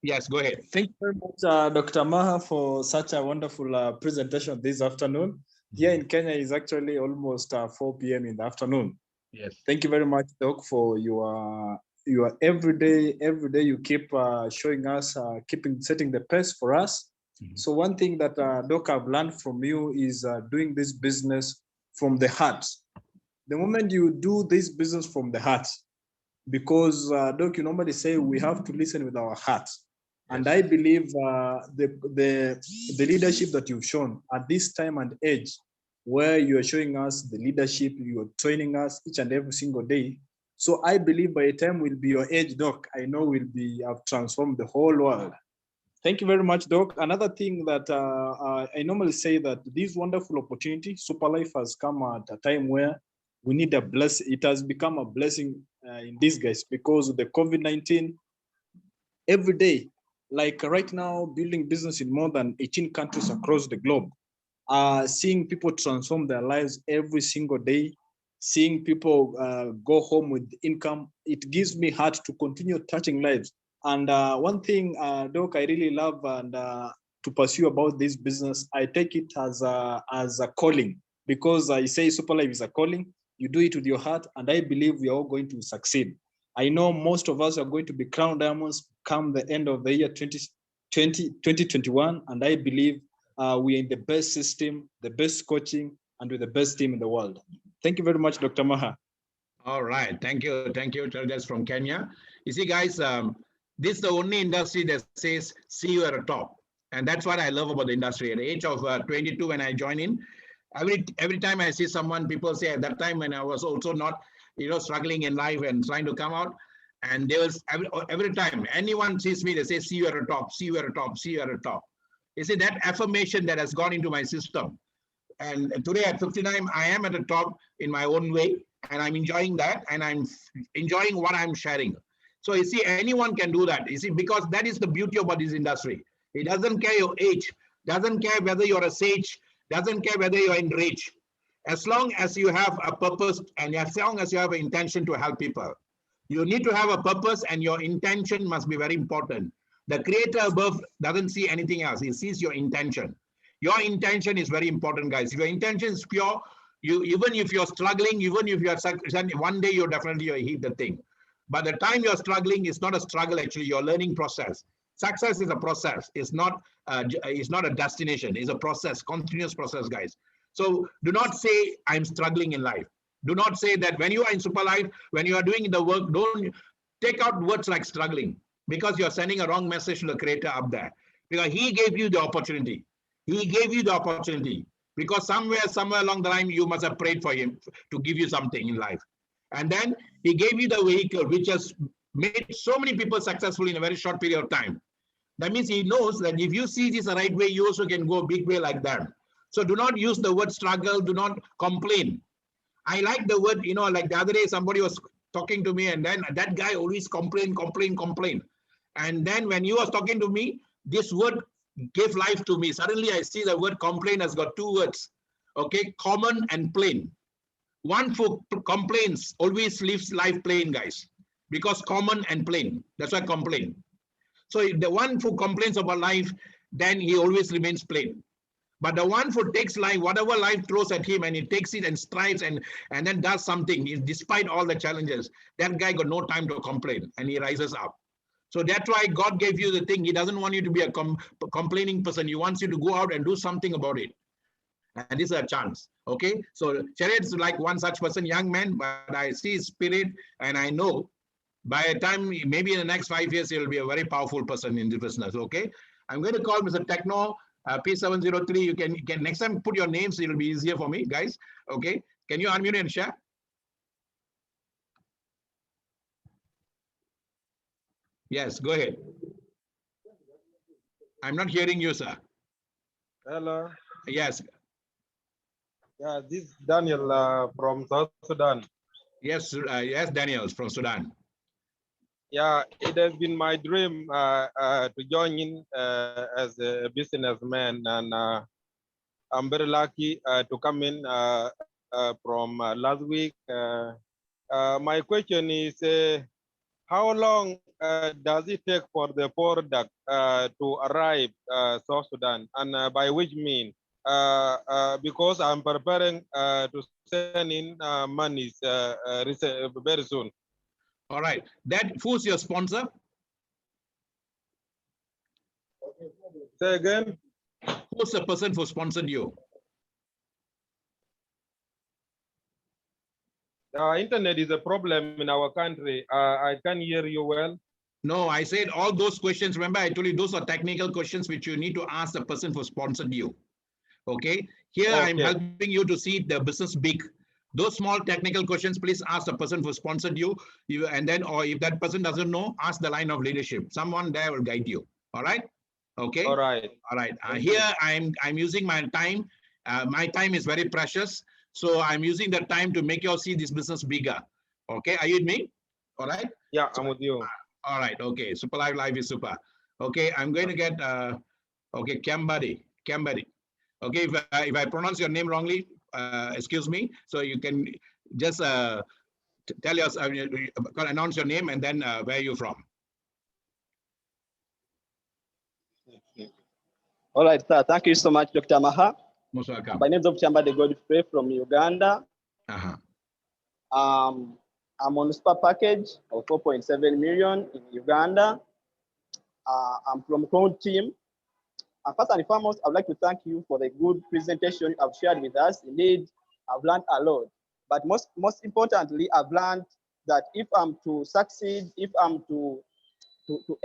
Yes, go ahead. Thank you very much, Dr. Maha, for such a wonderful presentation this afternoon. Here in Kenya is actually almost 4 p.m. in the afternoon. Yes. Thank you very much, Doc, for your every day you keep showing us, setting the pace for us. Mm-hmm. So one thing that Doc, I've learned from you is doing this business from the heart. The moment you do this business from the heart, because Doc, you normally say we have to listen with our hearts. Yes. And I believe the leadership that you've shown at this time and age, where you are showing us the leadership, you are training us each and every single day. So I believe by the time we'll be your age, Doc, I know we'll have transformed the whole world. Thank you very much, Doc. Another thing that I normally say that this wonderful opportunity, Super Life, has come at a time where we need a blessing. It has become a blessing in disguise because of the COVID-19. Every day, like right now, building business in more than 18 countries across the globe, seeing people transform their lives every single day, seeing people go home with income, it gives me heart to continue touching lives. And one thing, Doc, I really love and to pursue about this business, I take it as a calling, because I say Super Life is a calling. You do it with your heart, and I believe we are all going to succeed. I know most of us are going to be crown diamonds come the end of the year 2021, and I believe we are in the best system, the best coaching, and with the best team in the world. Thank you very much, Dr. Maha. All right, thank you, Charles from Kenya. You see, guys, this is the only industry that says, see you at the top. And that's what I love about the industry. At the age of 22, when I joined in, every time I see someone, people say at that time when I was also not, struggling in life and trying to come out, and there was every time anyone sees me, they say, see you at the top, see you at the top, see you at the top. You see, that affirmation that has gone into my system. And today at 59, I am at the top in my own way, and I'm enjoying that, and I'm enjoying what I'm sharing. So you see, anyone can do that. You see, because that is the beauty about this industry. It doesn't care your age, doesn't care whether you're a sage, doesn't care whether you're in rage. As long as you have a purpose and as long as you have an intention to help people, you need to have a purpose, and your intention must be very important. The creator above doesn't see anything else. He sees your intention. Your intention is very important, guys. If your intention is pure, even if you're struggling, even if you're one day, you'll definitely hit the thing. But the time you're struggling, it's not a struggle, actually, your learning process. Success is a process. It's not a destination. It's a process, continuous process, guys. So do not say, I'm struggling in life. Do not say that when you are in Super Life, when you are doing the work, don't take out words like struggling, because you're sending a wrong message to the creator up there. Because he gave you the opportunity. He gave you the opportunity. Because somewhere along the line, you must have prayed for him to give you something in life. And then he gave you the vehicle, which has made so many people successful in a very short period of time. That means he knows that if you see this the right way, you also can go a big way like that. So do not use the word struggle. Do not complain. I like the word, like the other day, somebody was talking to me, and then that guy always complain. And then when he was talking to me, this word gave life to me. Suddenly I see the word complain has got two words. Okay, common and plain. One who complains always lives life plain, guys, because common and plain. That's why complain. So if the one who complains about life, then he always remains plain. But the one who takes life, whatever life throws at him, and he takes it and strives and then does something, despite all the challenges, that guy got no time to complain, and he rises up. So that's why God gave you the thing. He doesn't want you to be a complaining person. He wants you to go out and do something about it. And this is a chance. Okay. So Chariot's like one such person, young man, but I see his spirit and I know by the time, maybe in the next 5 years, he'll be a very powerful person in the business. Okay. I'm going to call Mr. Techno, P703. You can next time put your names. It'll be easier for me, guys. Okay. Can you unmute and share? Yes, go ahead. I'm not hearing you, sir. Hello. Yes. Yeah, this is Daniel from South Sudan. Yes, yes, Daniel from Sudan. Yeah, it has been my dream to join in as a businessman, and I'm very lucky to come in from last week. My question is, how long does it take for the product to arrive South Sudan, and by which mean? Because I'm preparing to send in monies very soon. All right. Who's your sponsor? Say again. Who's the person who sponsored you? Internet is a problem in our country. I can't hear you well. No, I said all those questions. Remember, I told you those are technical questions which you need to ask the person who sponsored you. Okay. Here Okay. I'm helping you to see the business big. Those small technical questions, please ask the person who sponsored you. And then, or if that person doesn't know, ask the line of leadership. Someone there will guide you. All right. Okay. All right. All right. Here I'm using my time. My time is very precious. So I'm using the time to make you see this business bigger. Okay. Are you with me? All right. Yeah, I'm with you. All right. Okay. Super life is super. Okay. I'm going to get, okay. Kambari. Okay. If I pronounce your name wrongly, excuse me. So you can just tell us, announce your name and then where you're from. All right, sir. Thank you so much, Dr. Maha. Most welcome. My name is Dr. Godfrey from Uganda. Uh-huh. I'm on a super package of 4.7 million in Uganda. I'm from Crown team. First and foremost, I'd like to thank you for the good presentation you have shared with us. Indeed, I've learned a lot. But most importantly, I've learned that if I'm to succeed, if I'm to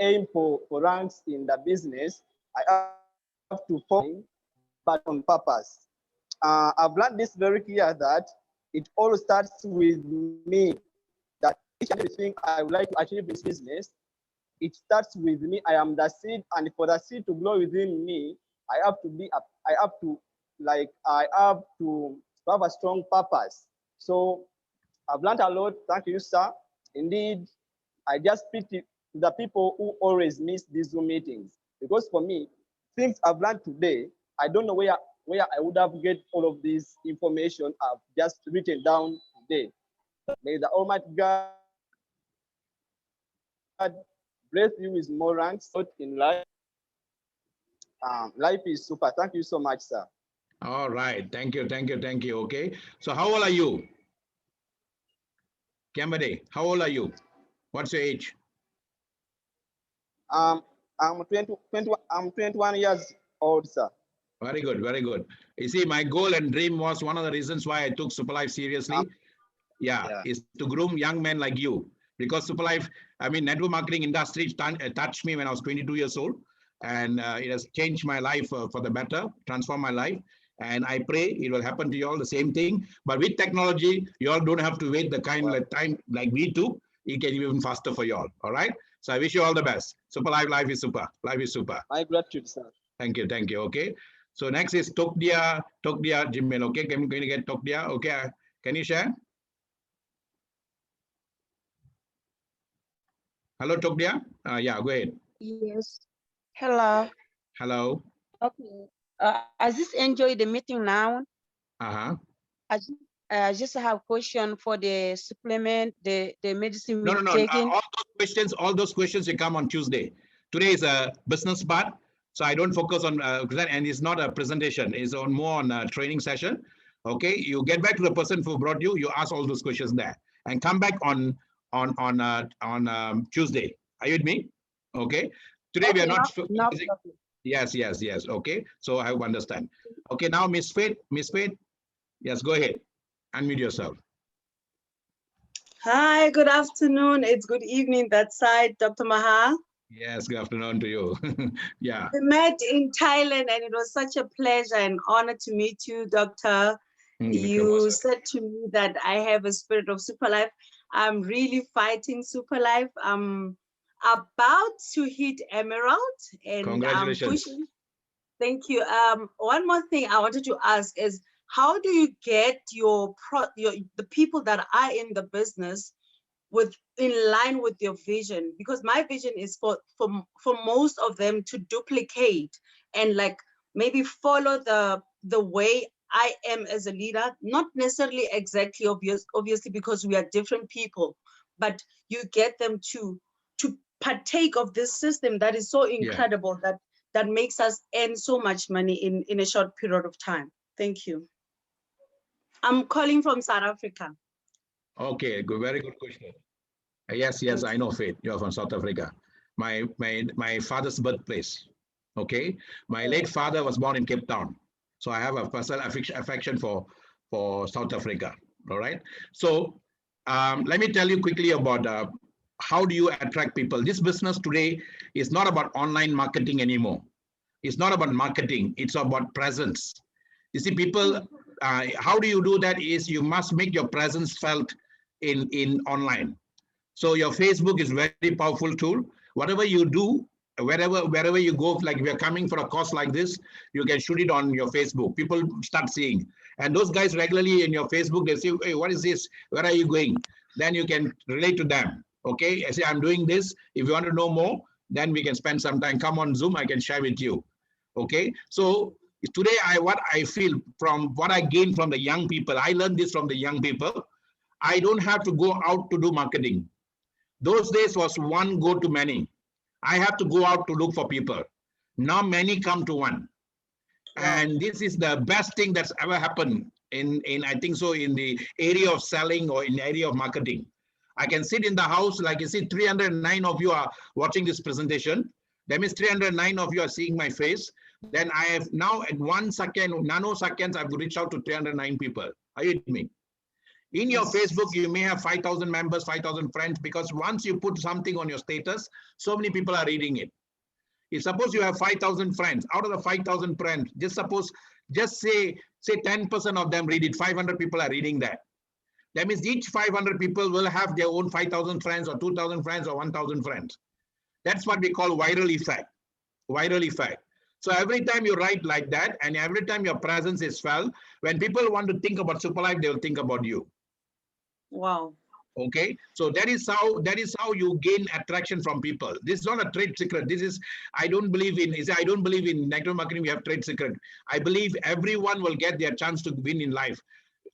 aim for ranks in the business, I have to focus, but on purpose. I've learned this very clear that it all starts with me. That each and everything I would like to achieve in this business, it starts with me. I am the seed, and for the seed to grow within me, I have to have a strong purpose. So I've learned a lot. Thank you, sir. Indeed, I just speak to the people who always miss these Zoom meetings, because for me, things I've learned today, I don't know where I would have get all of this information I've just written down today. May the Almighty God bless you with more ranks in life. Life is super. Thank you so much, sir. All right. Thank you. Okay. So how old are you? Kambade, how old are you? What's your age? I'm 21 years old, sir. Very good. You see, my goal and dream was one of the reasons why I took Superlife seriously. Yeah, is to groom young men like you. Because Superlife, network marketing industry touched me when I was 22 years old. And it has changed my life for the better, transformed my life. And I pray it will happen to you all the same thing. But with technology, you all don't have to wait the kind of time like we took. It can be even faster for you all. All right. So I wish you all the best. Life is super. Life is super. My gratitude, sir. Thank you. Okay. So next is Tokdia Jimmel. Okay. I'm going to get Tokdia. Okay. Can you share? Hello, Tokdia. Yeah, go ahead. Yes. Hello. Hello. Okay. I just enjoy the meeting now. Uh-huh. I just have a question for the supplement, the medicine. No. All those questions will come on Tuesday. Today is a business part, so I don't focus on and it's not a presentation. It's more on a training session. Okay, you get back to the person who brought you. You ask all those questions there, and come back on Tuesday. Are you with me? Okay. Today we are Okay, not. no problem. Yes, yes, yes. Okay. So I understand. Okay. Now, Miss Faith, yes, go ahead. Unmute yourself. Hi, good afternoon. It's good evening that side, Dr. Maha. Yes, good afternoon to you. Yeah. We met in Thailand and it was such a pleasure and honor to meet you, Doctor. You said to me that I have a spirit of super life. I'm really fighting super life. I'm about to hit Emerald and I'm Congratulations. pushing. Thank you. One more thing I wanted to ask is, how do you get the people that are in the business in line with your vision? Because my vision is for most of them to duplicate and like maybe follow the way I am as a leader, not necessarily exactly obviously because we are different people, but you get them to partake of this system that is so incredible, that makes us earn so much money in a short period of time. Thank you. I'm calling from South Africa. Okay, good, very good question. Yes, yes, I know, Faith. You're from South Africa. My father's birthplace. Okay, my late father was born in Cape Town, so I have a personal affection for South Africa. All right. So let me tell you quickly about how do you attract people. This business today is not about online marketing anymore. It's not about marketing. It's about presence. You see, people. How do you do that? Is you must make your presence felt in online. So your Facebook is very powerful tool. Whatever you do, wherever you go, like we are coming for a course like this, you can shoot it on your Facebook. People start seeing. And those guys regularly in your Facebook, they say, hey, what is this? Where are you going? Then you can relate to them. Okay, I say, I'm doing this. If you want to know more, then we can spend some time. Come on Zoom, I can share with you. Okay, so today what I feel from what I gain from the young people, I learned this from the young people. I don't have to go out to do marketing. Those days was one go to many. I have to go out to look for people. Now many come to one. And this is the best thing that's ever happened in I think so, in the area of selling or in the area of marketing. I can sit in the house, like you see, 309 of you are watching this presentation. That means 309 of you are seeing my face. Then I have now at 1 second, nanoseconds, I've reached out to 309 people. Are you with me? In your Facebook, you may have 5,000 members, 5,000 friends, because once you put something on your status, so many people are reading it. If suppose you have 5,000 friends, out of the 5,000 friends, just say 10% of them read it, 500 people are reading that. That means each 500 people will have their own 5,000 friends or 2,000 friends or 1,000 friends. That's what we call viral effect. Viral effect. So every time you write like that, and every time your presence is felt, when people want to think about Superlife, they will think about you. Wow. Okay, so that is how you gain attraction from people. This is not a trade secret. This is, I don't believe in network marketing. We have trade secret. I believe everyone will get their chance to win in life.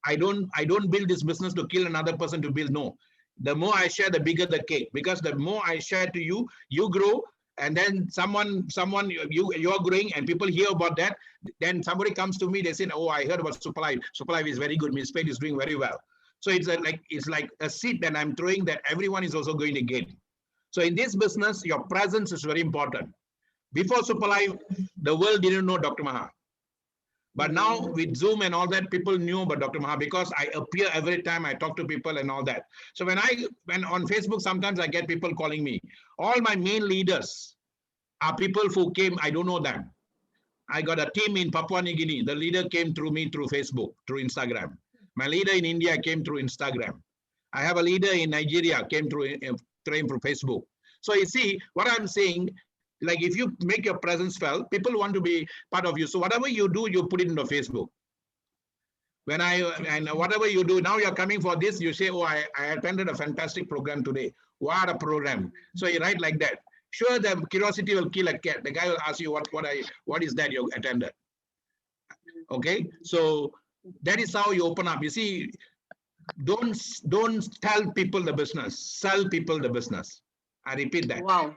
I don't build this business to kill another person to build. No, the more I share, the bigger the cake. Because the more I share to you, you grow, and then someone you're growing, and people hear about that. Then somebody comes to me, they say, "Oh, I heard about Superlife. Superlife is very good. Miss Pate is doing very well." So it's like a seed that I'm throwing that everyone is also going to get. So in this business, your presence is very important. Before Superlife, the world didn't know Dr. Maha. But now with Zoom and all that, people knew about Dr. Maha because I appear every time I talk to people and all that. So when on Facebook, sometimes I get people calling me. All my main leaders are people who came, I don't know them. I got a team in Papua New Guinea. The leader came through me through Facebook, through Instagram. My leader in India came through Instagram. I have a leader in Nigeria came through Facebook. So you see what I'm saying, like if you make your presence felt, people want to be part of you. So whatever you do, you put it into Facebook. And whatever you do, now you're coming for this, you say, oh, I attended a fantastic program today. What a program. So you write like that. Sure, the curiosity will kill a cat. The guy will ask you, what is that you attended? Okay, so that is how you open up. You see, don't tell people the business, sell people the business. I repeat that. Wow.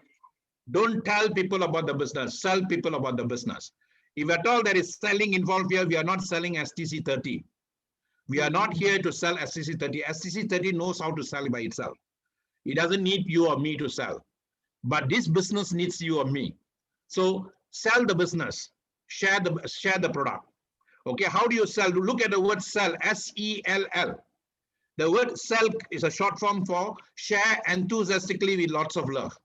Don't tell people about the business, sell people about the business. If at all there is selling involved here, we are not selling STC 30. We are not here to sell STC 30. STC 30 knows how to sell by itself. It doesn't need you or me to sell. but this business needs you or me. So sell the business, share the product. Okay, how do you sell? Look at the word sell, S-E-L-L. The word sell is a short form for share enthusiastically with lots of love.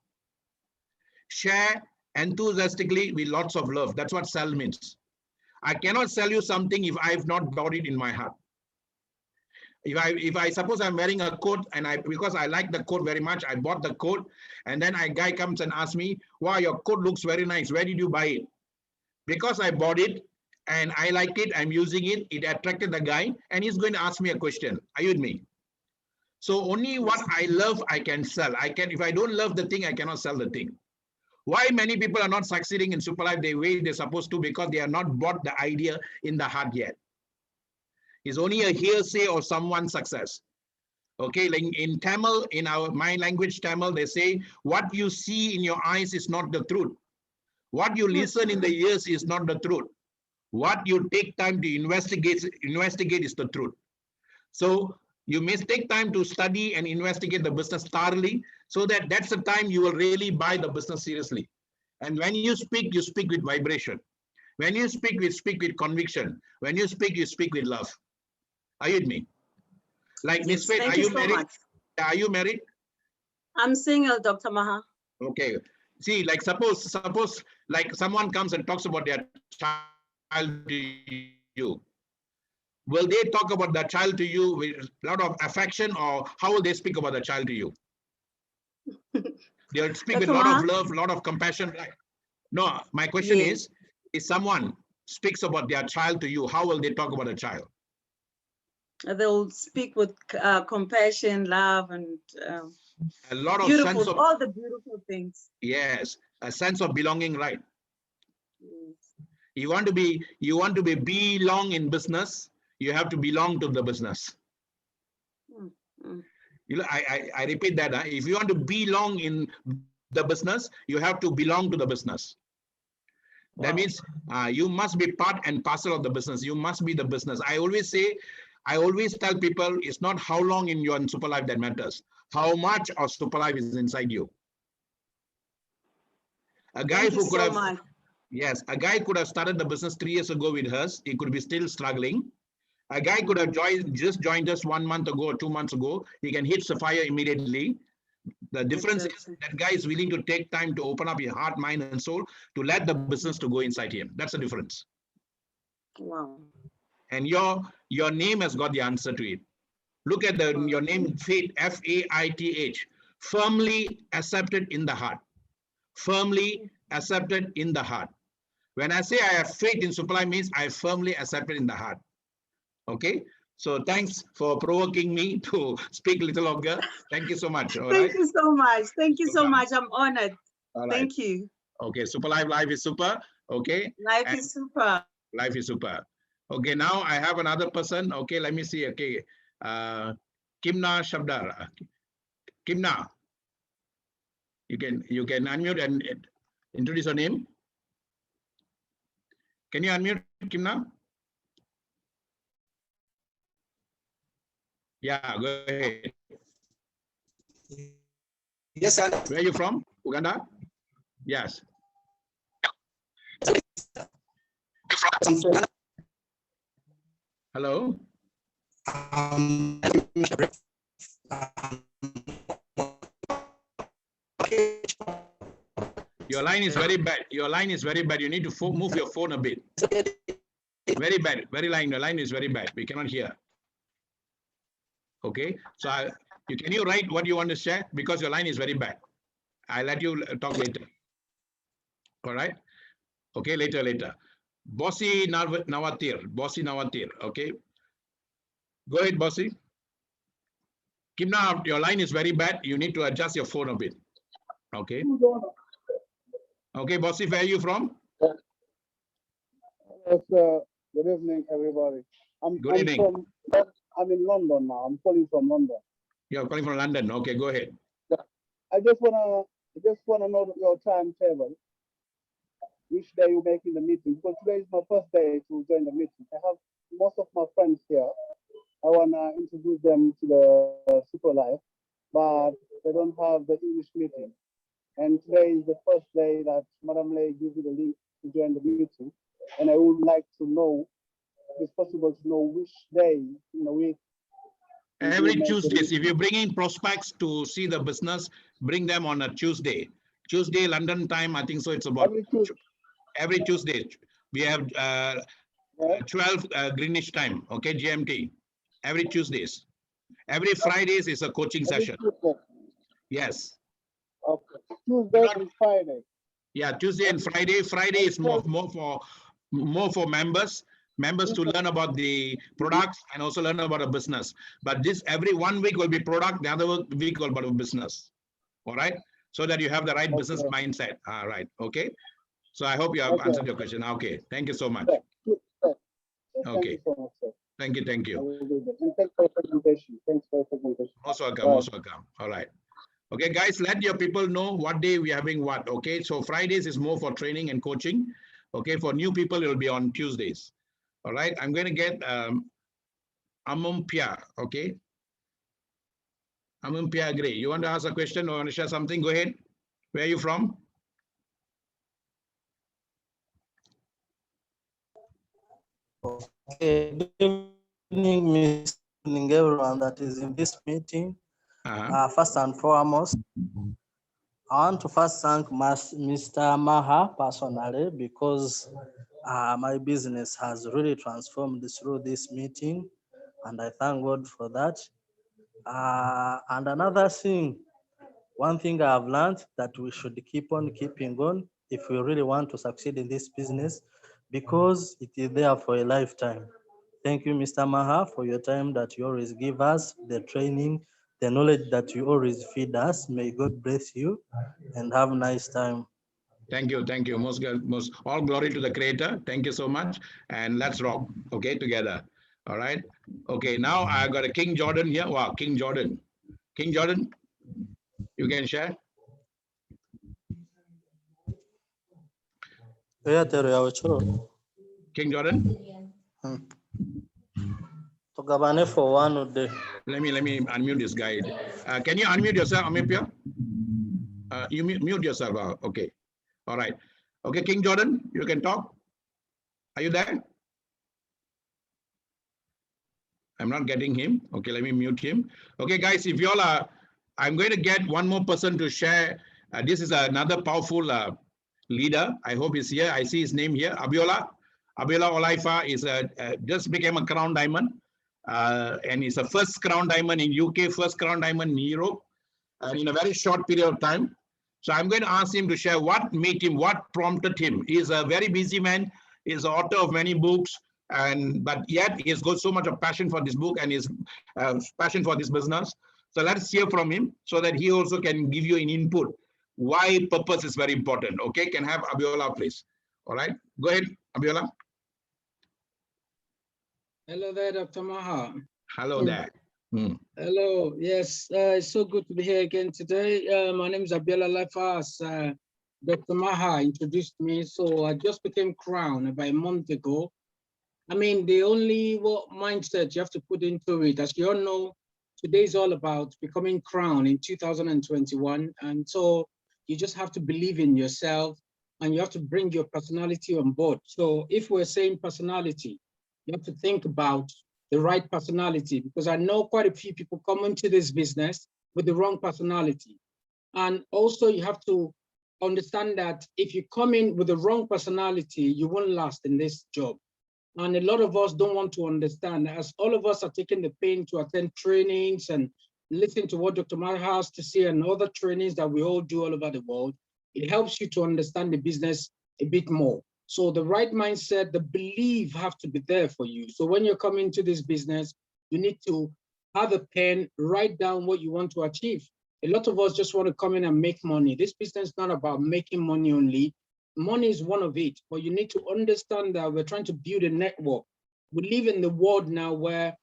Share enthusiastically with lots of love. That's what sell means. I cannot sell you something if I've not bought it in my heart. If I suppose I'm wearing a coat and because I like the coat very much, I bought the coat, and then a guy comes and asks me, wow, your coat looks very nice. Where did you buy it? Because I bought it and I like it, I'm using it, it attracted the guy, and he's going to ask me a question. Are you with me? So only what I love, I can sell. If I don't love the thing, I cannot sell the thing. Why many people are not succeeding in super life the way they're supposed to? Because they are not bought the idea in the heart yet. It's only a hearsay or someone's success. Okay, like in Tamil, in my language Tamil, they say, what you see in your eyes is not the truth. What you listen in the ears is not the truth. What you take time to investigate is the truth. So you may take time to study and investigate the business thoroughly, so that's the time you will really buy the business seriously. And when you speak with vibration. When you speak with conviction. When you speak with love. Are you with me? Like Miss Faith, are you married? Are you married? I'm single, Dr. Maha. Okay. See, like suppose like someone comes and talks about their child to you. Will they talk about the child to you with a lot of affection, or how will they speak about the child to you? They'll speak with a lot of love, a lot of compassion. No, my question is, if someone speaks about their child to you, how will they talk about a child? They'll speak with compassion, love, and a lot of beautiful, sense of all the beautiful things. Yes, a sense of belonging, right? Yes. You want to be belong in business, you have to belong to the business. You know, I repeat that. If you want to belong in the business, you have to belong to the business. That means you must be part and parcel of the business. You must be the business. I always tell people, it's not how long in your super life that matters. How much of super life is inside you. A guy who could have, yes, a guy could have started the business 3 years ago with us. He could be still struggling. A guy could have joined us 1 month ago or 2 months ago. He can hit the fire immediately. The difference is that guy is willing to take time to open up his heart, mind, and soul to let the business to go inside him. That's the difference. Wow. And your name has got the answer to it. Look at your name, Faith, F-A-I-T-H, firmly accepted in the heart. Firmly accepted in the heart. When I say I have faith in supply, means I firmly accepted in the heart. Okay. So thanks for provoking me to speak a little longer. Thank you so much. Thank you so much. Thank you so much. I'm honored. Thank you. Okay. Super life is super. Okay. Life is super. Life is super. Okay. Now I have another person. Okay. Let me see. Okay. Kimna Shabdar. Kimna. You can unmute and introduce your name. Can you unmute, Kimna? Yeah, go ahead. Yes, sir. Where are you from? Uganda? Yes. Hello? Your line is very bad. Your line is very bad. You need to move your phone a bit. Very bad. Your line is very bad. We cannot hear. Okay. So can you write what you want to share? Because your line is very bad. I'll let you talk later. All right. Okay. Later. Bossy Nawatir. Okay. Go ahead, Bossy. Kimna, your line is very bad. You need to adjust your phone a bit. Okay. Okay, Bossy, where are you from? Yes, good evening, everybody. Good evening. I'm in London now. I'm calling from London. You're calling from London. Okay, go ahead. I just wanna know your timetable. Which day you making the meeting? Because today is my first day to join the meeting. I have most of my friends here. I wanna introduce them to the Super Life, but they don't have the English meeting. And today is the first day that Madam Lay gives you the link to join the meeting. And I would like to know, if it's possible to know which day in a week. Every Tuesdays, if you bring in prospects to see the business, bring them on a Tuesday. Tuesday, London time, I think so it's about every Tuesday. We have 12 Greenwich time, okay, GMT, every Tuesdays. Every Fridays is a coaching session. Yes. Okay. Tuesday and Friday. Yeah, Tuesday and Friday. Friday is more for members to learn about the products and also learn about a business. But this every 1 week will be product, the other week will be about business. All right, so that you have the right business mindset. All right, okay. So I hope you have answered your question. Okay, thank you so much. Okay. Thank you, thank you. Thanks for your presentation. Thanks for your presentation. Most welcome, most welcome. All right. Okay, guys, let your people know what day we are having what. Okay, so Fridays is more for training and coaching. Okay, for new people, it will be on Tuesdays. All right, I'm going to get Amumpia. Okay. Amumpia Gray, you want to ask a question or want to share something? Go ahead. Where are you from? Okay, good evening, Mr. everyone that is in this meeting. First and foremost, I want to first thank Mr. Maha personally because my business has really transformed through this meeting, and I thank God for that. And another thing, one thing I've learned that we should keep on keeping on if we really want to succeed in this business, because it is there for a lifetime. Thank you, Mr. Maha, for your time that you always give us, the training, the knowledge that you always feed us. May God bless you and have a nice time. Thank you, thank you. Most all glory to the Creator. Thank you so much, and let's rock. Okay, together. All right. Okay, now I got a King Jordan here. Wow, King Jordan. King Jordan, you can share. King Jordan. For one day. Let me unmute this guy. Can you unmute yourself, Amipia? You mute yourself. Okay. All right. Okay, King Jordan, you can talk. Are you there? I'm not getting him. Okay, let me mute him. Okay, guys, if you all are, I'm going to get one more person to share. This is another powerful leader. I hope he's here. I see his name here. Abiola Olaifa is just became a crown diamond. And he's a first crown diamond in UK, first crown diamond in Europe, and in a very short period of time. So I'm going to ask him to share what made him, what prompted him. He's a very busy man. He's the author of many books, but yet he has got so much of passion for this book and his passion for this business. So let's hear from him so that he also can give you an input why purpose is very important. Okay, can have Abiola, please. All right, go ahead, Abiola. Hello there, Dr. Maha. Hello there. Hello. Yes, it's so good to be here again today. My name is Abiola Olaifa. Dr. Maha introduced me, so I just became crown about a month ago. I mean, the only mindset you have to put into it, as you all know, today is all about becoming crown in 2021. And so you just have to believe in yourself and you have to bring your personality on board. So if we're saying personality, you have to think about the right personality, because I know quite a few people come into this business with the wrong personality. And also you have to understand that if you come in with the wrong personality, you won't last in this job. And a lot of us don't want to understand, as all of us are taking the pain to attend trainings and listen to what Dr. Maha has to say and other trainings that we all do all over the world. It helps you to understand the business a bit more. So the right mindset, the belief have to be there for you. So when you're coming to this business, you need to have a pen, write down what you want to achieve. A lot of us just want to come in and make money. This business is not about making money only. Money is one of it, but you need to understand that we're trying to build a network. We live in the world now where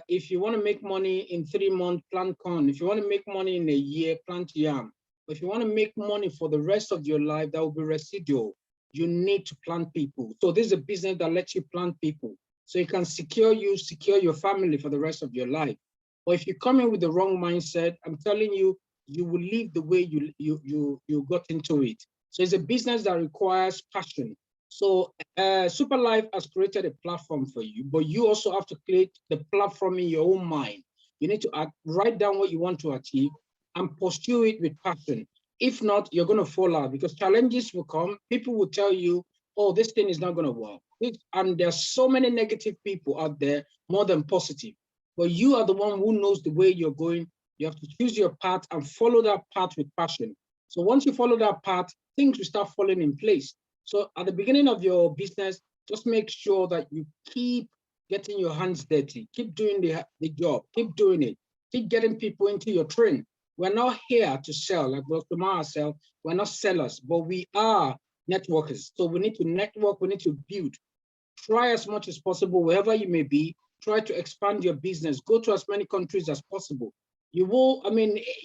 if you want to make money in 3 months, plant corn. If you want to make money in a year, plant yam. But if you want to make money for the rest of your life, that will be residual. You need to plant people. So this is a business that lets you plant people. So it can secure you, secure your family for the rest of your life. But if you come in with the wrong mindset, I'm telling you, you will leave the way you got into it. So it's a business that requires passion. So Super Life has created a platform for you, but you also have to create the platform in your own mind. You need to write down what you want to achieve and pursue it with passion. If not, you're going to fall out because challenges will come. People will tell you, oh, this thing is not going to work. And there's so many negative people out there, more than positive. But you are the one who knows the way you're going. You have to choose your path and follow that path with passion. So once you follow that path, things will start falling in place. So at the beginning of your business, just make sure that you keep getting your hands dirty, keep doing the job, keep doing it, keep getting people into your train. We're not here to sell, like Dr.Maha said, we're not sellers, but we are networkers. So we need to network, we need to build. Try as much as possible, wherever you may be, try to expand your business, go to as many countries as possible. You will,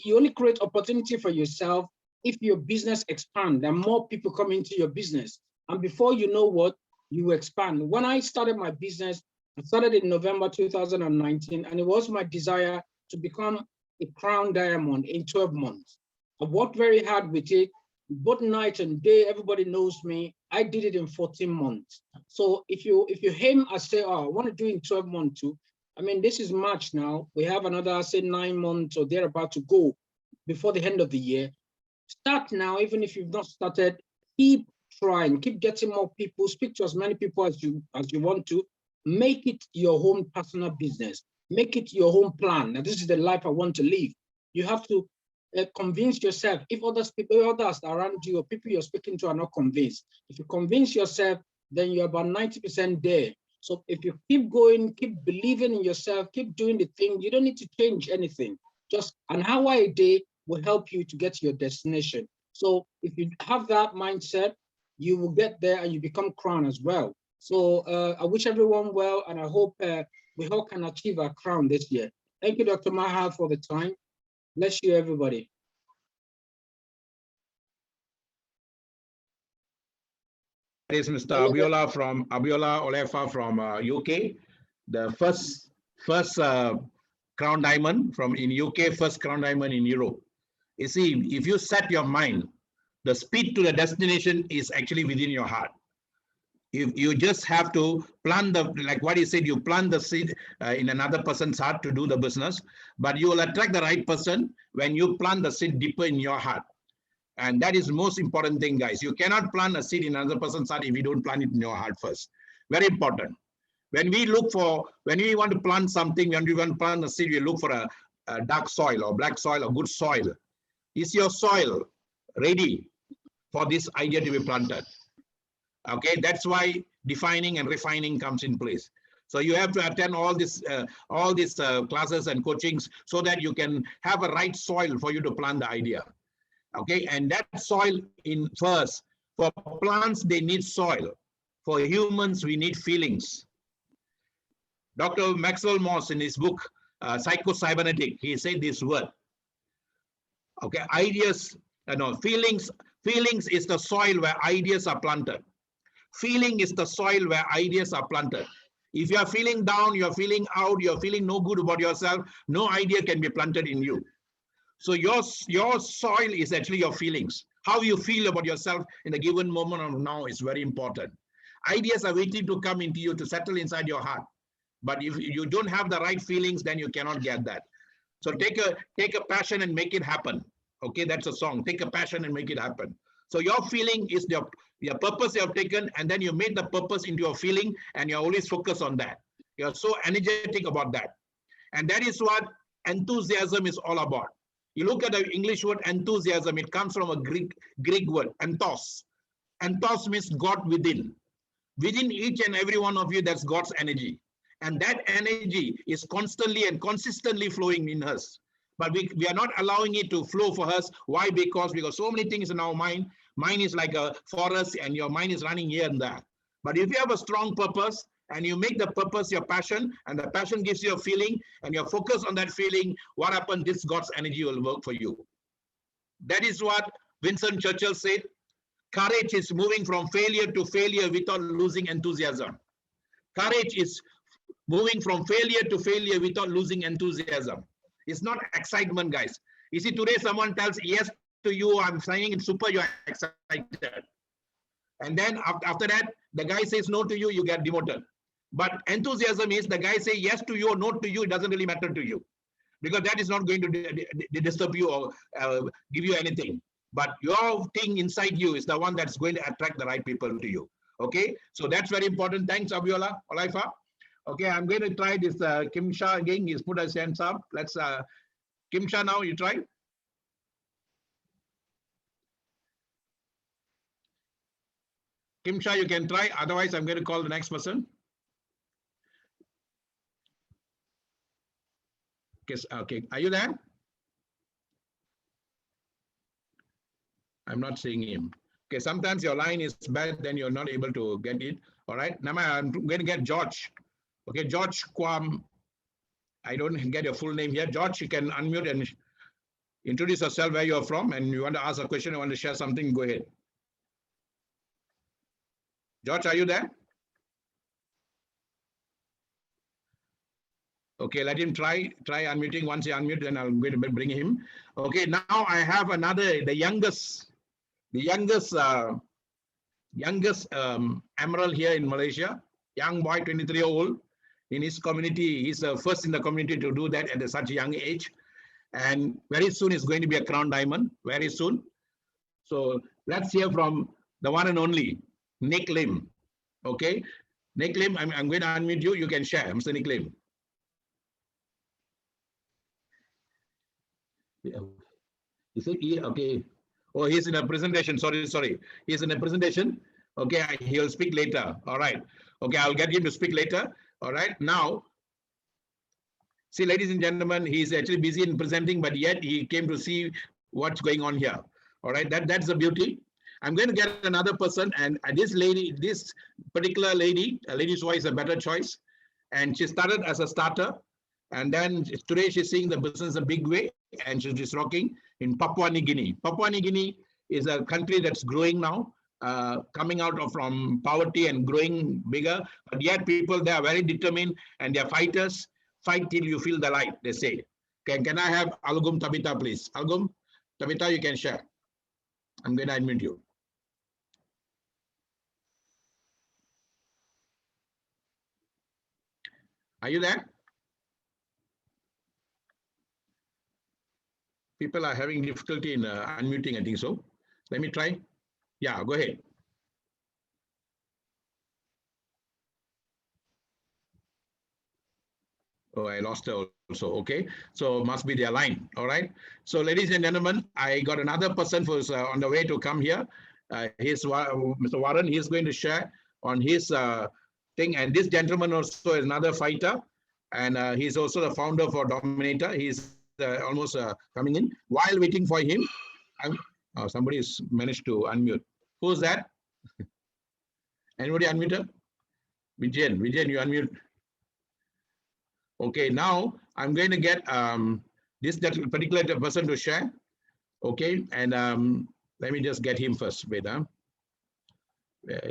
you only create opportunity for yourself if your business expands and more people come into your business. And before you know what, you expand. When I started my business, I started in November 2019, and it was my desire to become a crown diamond in 12 months. I worked very hard with it, both night and day. Everybody knows me. I did it in 14 months. So if you aim and say, oh, I want to do it in 12 months too, this is March now. We have another, say, 9 months or they're about to go before the end of the year. Start now, even if you've not started, keep trying, keep getting more people, speak to as many people as you want to, make it your own personal business, make it your own plan. Now, this is the life I want to live. You have to convince yourself. If others around you or people you're speaking to are not convinced, if you convince yourself, then you're about 90% there. So if you keep going, keep believing in yourself, keep doing the thing, you don't need to change anything. Just an hour a day will help you to get to your destination. So if you have that mindset, you will get there and you become crown as well. So I wish everyone well, and I hope we all can achieve our crown this year. Thank you, Dr. Maha, for the time. Bless you, everybody. That is Mr. Abiola Olefa from UK, the first crown diamond in UK, first crown diamond in Europe. You see, if you set your mind, the speed to the destination is actually within your heart. You just have to plant like what he said, you plant the seed in another person's heart to do the business, but you will attract the right person when you plant the seed deeper in your heart. And that is the most important thing, guys. You cannot plant a seed in another person's heart if you don't plant it in your heart first. Very important. When we want to plant something, when we want to plant a seed, we look for a dark soil or black soil or good soil. Is your soil ready for this idea to be planted? Okay, that's why defining and refining comes in place. So you have to attend all these classes and coachings so that you can have a right soil for you to plant the idea. Okay, and that soil first, for plants, they need soil. For humans, we need feelings. Dr. Maxwell Morse, in his book, Psycho-Cybernetic, he said this word. Okay, feelings is the soil where ideas are planted. Feeling is the soil where ideas are planted. If you are feeling down, you're feeling out, you're feeling no good about yourself, no idea can be planted in you. So your soil is actually your feelings. How you feel about yourself in a given moment of now is very important. Ideas are waiting to come into you to settle inside your heart. But if you don't have the right feelings, then you cannot get that. So take a passion and make it happen. Okay, that's a song. Take a passion and make it happen. So your feeling is your purpose you have taken, and then you made the purpose into your feeling, and you're always focused on that. You're so energetic about that. And that is what enthusiasm is all about. You look at the English word enthusiasm, it comes from a Greek word, enthos. Enthos means God within. Within each and every one of you, that's God's energy. And that energy is constantly and consistently flowing in us. But we are not allowing it to flow for us. Why? Because we got so many things in our mind. Mind is like a forest and your mind is running here and there. But if you have a strong purpose and you make the purpose your passion, and the passion gives you a feeling, and you're focused on that feeling, what happens? This God's energy will work for you. That is what Winston Churchill said. Courage is moving from failure to failure without losing enthusiasm. Courage is moving from failure to failure without losing enthusiasm. It's not excitement, guys. You see, today someone tells yes to you, I'm signing in super, you're excited. And then after that, the guy says no to you, you get demoted. But enthusiasm is the guy say yes to you or no to you, it doesn't really matter to you. Because that is not going to disturb you or give you anything. But your thing inside you is the one that's going to attract the right people to you. Okay, so that's very important. Thanks, Abiola, Olaifa. Okay, I'm going to try this Kim Shah again. He's put his hands up. Let's Kim Shah now, you try. Kim Shah, you can try. Otherwise, I'm going to call the next person. Okay, are you there? I'm not seeing him. Okay, sometimes your line is bad, then you're not able to get it. All right, now I'm going to get George. Okay, George Kwam. I don't get your full name here. George, you can unmute and introduce yourself, where you're from, and you want to ask a question, you want to share something, go ahead. George, are you there? Okay, let him try unmuting. Once he unmute, then I'm going to bring him. Okay, now I have another, the youngest emerald here in Malaysia, young boy, 23-year-old. In his community, he's the first in the community to do that at such a young age. And very soon it's going to be a crown diamond, very soon. So let's hear from the one and only, Nick Lim. Okay, Nick Lim, I'm going to unmute you. You can share, Mr. Nick Lim. Is it here? Okay. Oh, he's in a presentation. Sorry. He's in a presentation. Okay, he'll speak later. All right. Okay, I'll get him to speak later. All right. Now, see, ladies and gentlemen, he's actually busy in presenting, but yet he came to see what's going on here. All right. That's the beauty. I'm going to get another person, and this particular lady, a lady's voice, a better choice. And she started as a starter. And then today she's seeing the business a big way, and she's just rocking in Papua New Guinea. Papua New Guinea is a country that's growing now, coming out from poverty and growing bigger. But yet people, they are very determined and they're fighters. Fight till you feel the light, they say. Can I have Algum Tabita, please? Algum Tabita, you can share. I'm going to admit you. Are you there? People are having difficulty in unmuting, I think so. Let me try. Yeah, go ahead. Oh, I lost her also. Okay, so must be their line. All right. So, ladies and gentlemen, I got another person who's on the way to come here. He's Mr. Varan. He's going to share on his thing. And this gentleman also is another fighter, and he's also the founder for Dominator. He's almost coming in. While waiting for him, somebody's managed to unmute. Who's that? Anybody unmuted? Vijayan, you unmute. Okay, now I'm going to get this particular person to share. Okay, and let me just get him first. Wait, where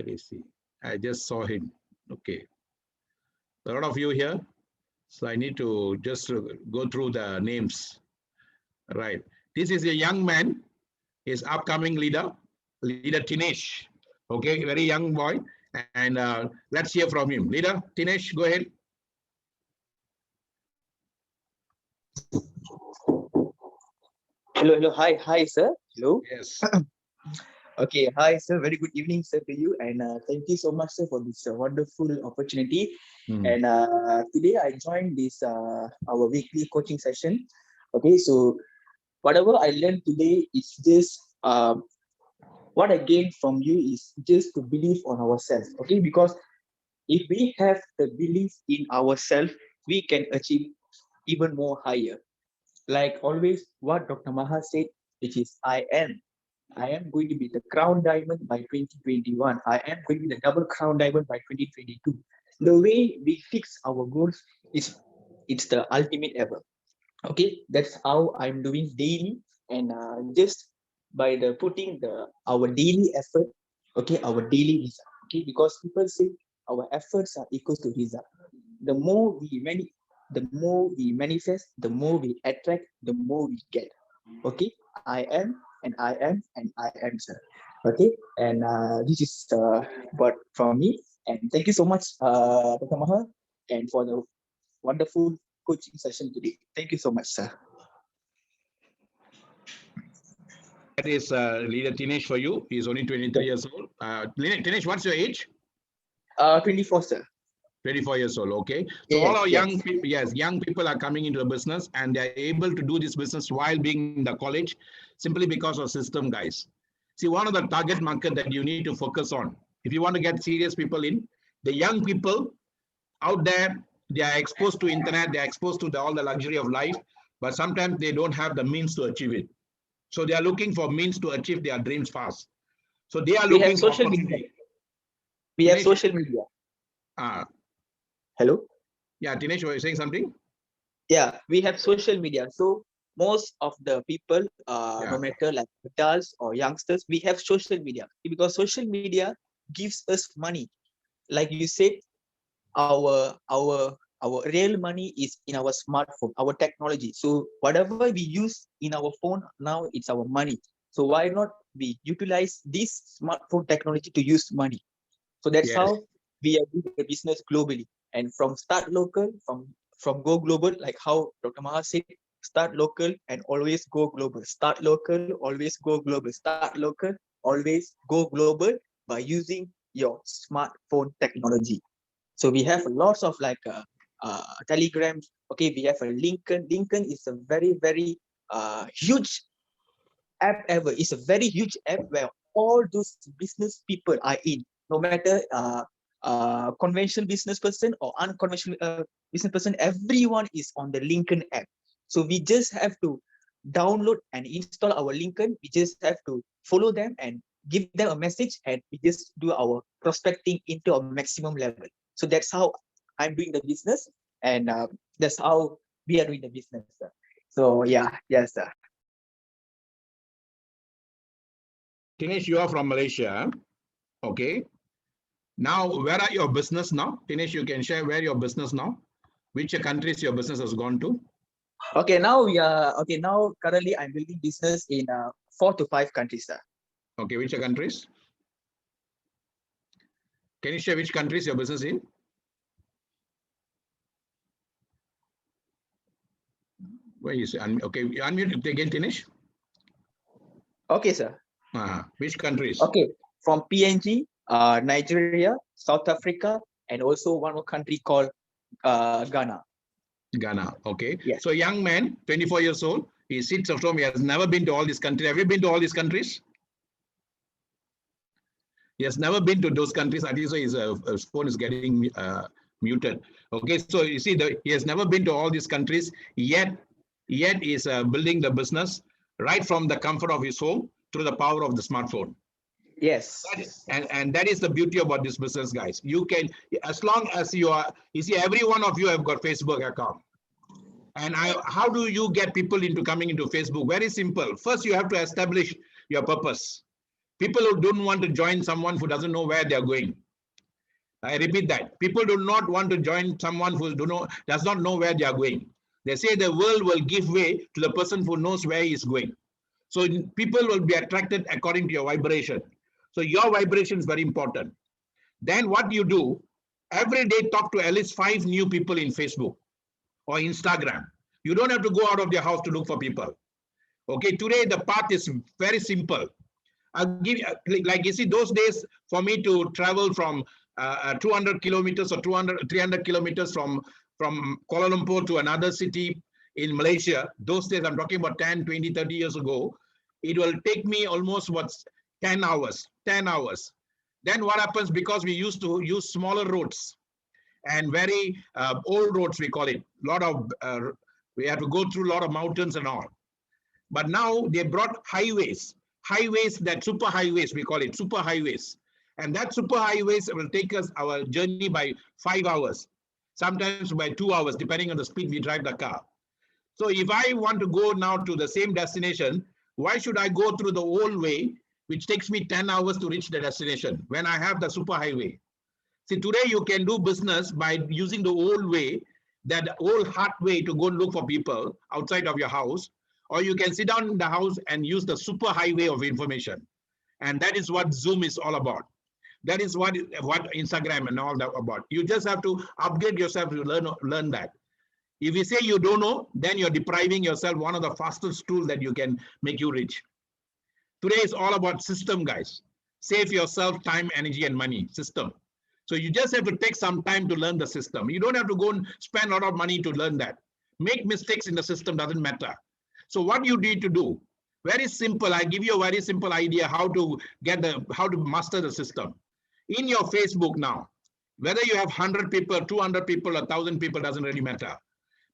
is he? I just saw him. Okay, a lot of you here, so I need to just go through the names. Right, this is a young man, his upcoming leader Tinesh. Okay, very young boy, and let's hear from him. Leader Tinesh, go ahead. Hello, hi, sir. Hello. Yes. Okay, hi, sir. Very good evening, sir, to you, and thank you so much, sir, for this wonderful opportunity. And today I joined this our weekly coaching session. Okay, so whatever I learned today is just what I gained from you is just to believe on ourselves. Okay, because if we have the belief in ourselves, we can achieve even more higher. Like always, what Dr. Maha said, which is I am going to be the crown diamond by 2021. I am going to be the double crown diamond by 2022. The way we fix our goals it's the ultimate ever. Okay, that's how I'm doing daily, and just by the putting our daily effort, okay, our daily result. Okay, because people say our efforts are equal to result. The more we manifest, the more we attract, the more we get. Okay, I am, and I am, and I am, sir. Okay, and this is what from me. And thank you so much, Dr. Maha, and for the wonderful coaching session today. Thank you so much, sir. That is leader Tinesh for you. He's only 23 years old. Tinesh, what's your age? 24, sir. 24 years old. Okay. So Yes, all our yes. young people, yes, young people are coming into the business and they're able to do this business while being in the college simply because of system, guys. See, one of the target market that you need to focus on, if you want to get serious people in, the young people out there, they are exposed to internet, they are exposed to all the luxury of life, but sometimes they don't have the means to achieve it. So they are looking for means to achieve their dreams fast. So they are We have looking for social media. opportunity. We have Dinesh, social media. Hello? Yeah, Dinesh, were you saying something? Yeah, we have social media. So most of the people, no matter like adults or youngsters, we have social media because social media gives us money. Like you said, our real money is in our smartphone, our technology. So whatever we use in our phone now, it's our money. So why not we utilize this smartphone technology to use money? So that's how we are doing the business globally. And from start local, from go global, like how Dr. Maha said, start local and always go global. Start local, always go global. Start local, always go global by using your smartphone technology. So we have lots of like telegrams. Okay, we have a Lincoln. Lincoln is a very huge app ever. It's a very huge app where all those business people are in, no matter conventional business person or unconventional business person. Everyone is on the Lincoln app. So we just have to download and install our Lincoln. We just have to follow them and give them a message, and we just do our prospecting into a maximum level. So that's how I'm doing the business, and that's how we are doing the business. So yeah, yes, sir. Dinesh, you are from Malaysia. Okay. Now, where are your business now? Dinesh, you can share where your business now? Which countries your business has gone to? Okay, now we are okay. Now currently I'm building business in 4 to 5 countries, sir. Okay, which countries? Can you share which countries your business in? Where is okay? Unmute again, Dinesh. Okay, sir. Which countries? Okay, from PNG, Nigeria, South Africa, and also one more country called Ghana. Ghana. Okay. Yes. So young man, 24 years old. He sits at home. He has never been to all these countries. Have you been to all these countries? He has never been to those countries. I think so his phone is getting muted. Okay, so you see, he has never been to all these countries, yet is building the business right from the comfort of his home through the power of the smartphone. Yes. And that is the beauty about this business, guys. You can, as long as you see, every one of you have got Facebook account. And how do you get people into coming into Facebook? Very simple. First, you have to establish your purpose. People who don't want to join someone who doesn't know where they're going. I repeat that. People do not want to join someone who does not know where they are going. They say the world will give way to the person who knows where he is going. So people will be attracted according to your vibration. So your vibration is very important. Then what you do, every day talk to at least 5 new people in Facebook or Instagram. You don't have to go out of your house to look for people. Okay, today the path is very simple. I'll give you, like you see, those days for me to travel from 200 kilometers or 300 kilometers from Kuala Lumpur to another city in Malaysia, those days I'm talking about 10, 20, 30 years ago, it will take me almost 10 hours. Then what happens, because we used to use smaller roads and very old roads, we call it, we have to go through a lot of mountains and all. But now they brought highways, that super highways, we call it super highways. And that super highways will take us our journey by 5 hours, sometimes by 2 hours, depending on the speed we drive the car. So if I want to go now to the same destination, why should I go through the old way, which takes me 10 hours to reach the destination when I have the super highway? See, today you can do business by using the old way, that old hard way to go look for people outside of your house, or you can sit down in the house and use the super highway of information. And that is what Zoom is all about. That is what Instagram and all that about. You just have to upgrade yourself to learn that. If you say you don't know, then you're depriving yourself one of the fastest tools that you can make you rich. Today is all about system, guys. Save yourself time, energy, and money. System. So you just have to take some time to learn the system. You don't have to go and spend a lot of money to learn that. Make mistakes in the system, doesn't matter. So what you need to do, very simple. I give you a very simple idea how to master the system. In your Facebook now, whether you have 100 people, 200 people, 1,000 people, doesn't really matter.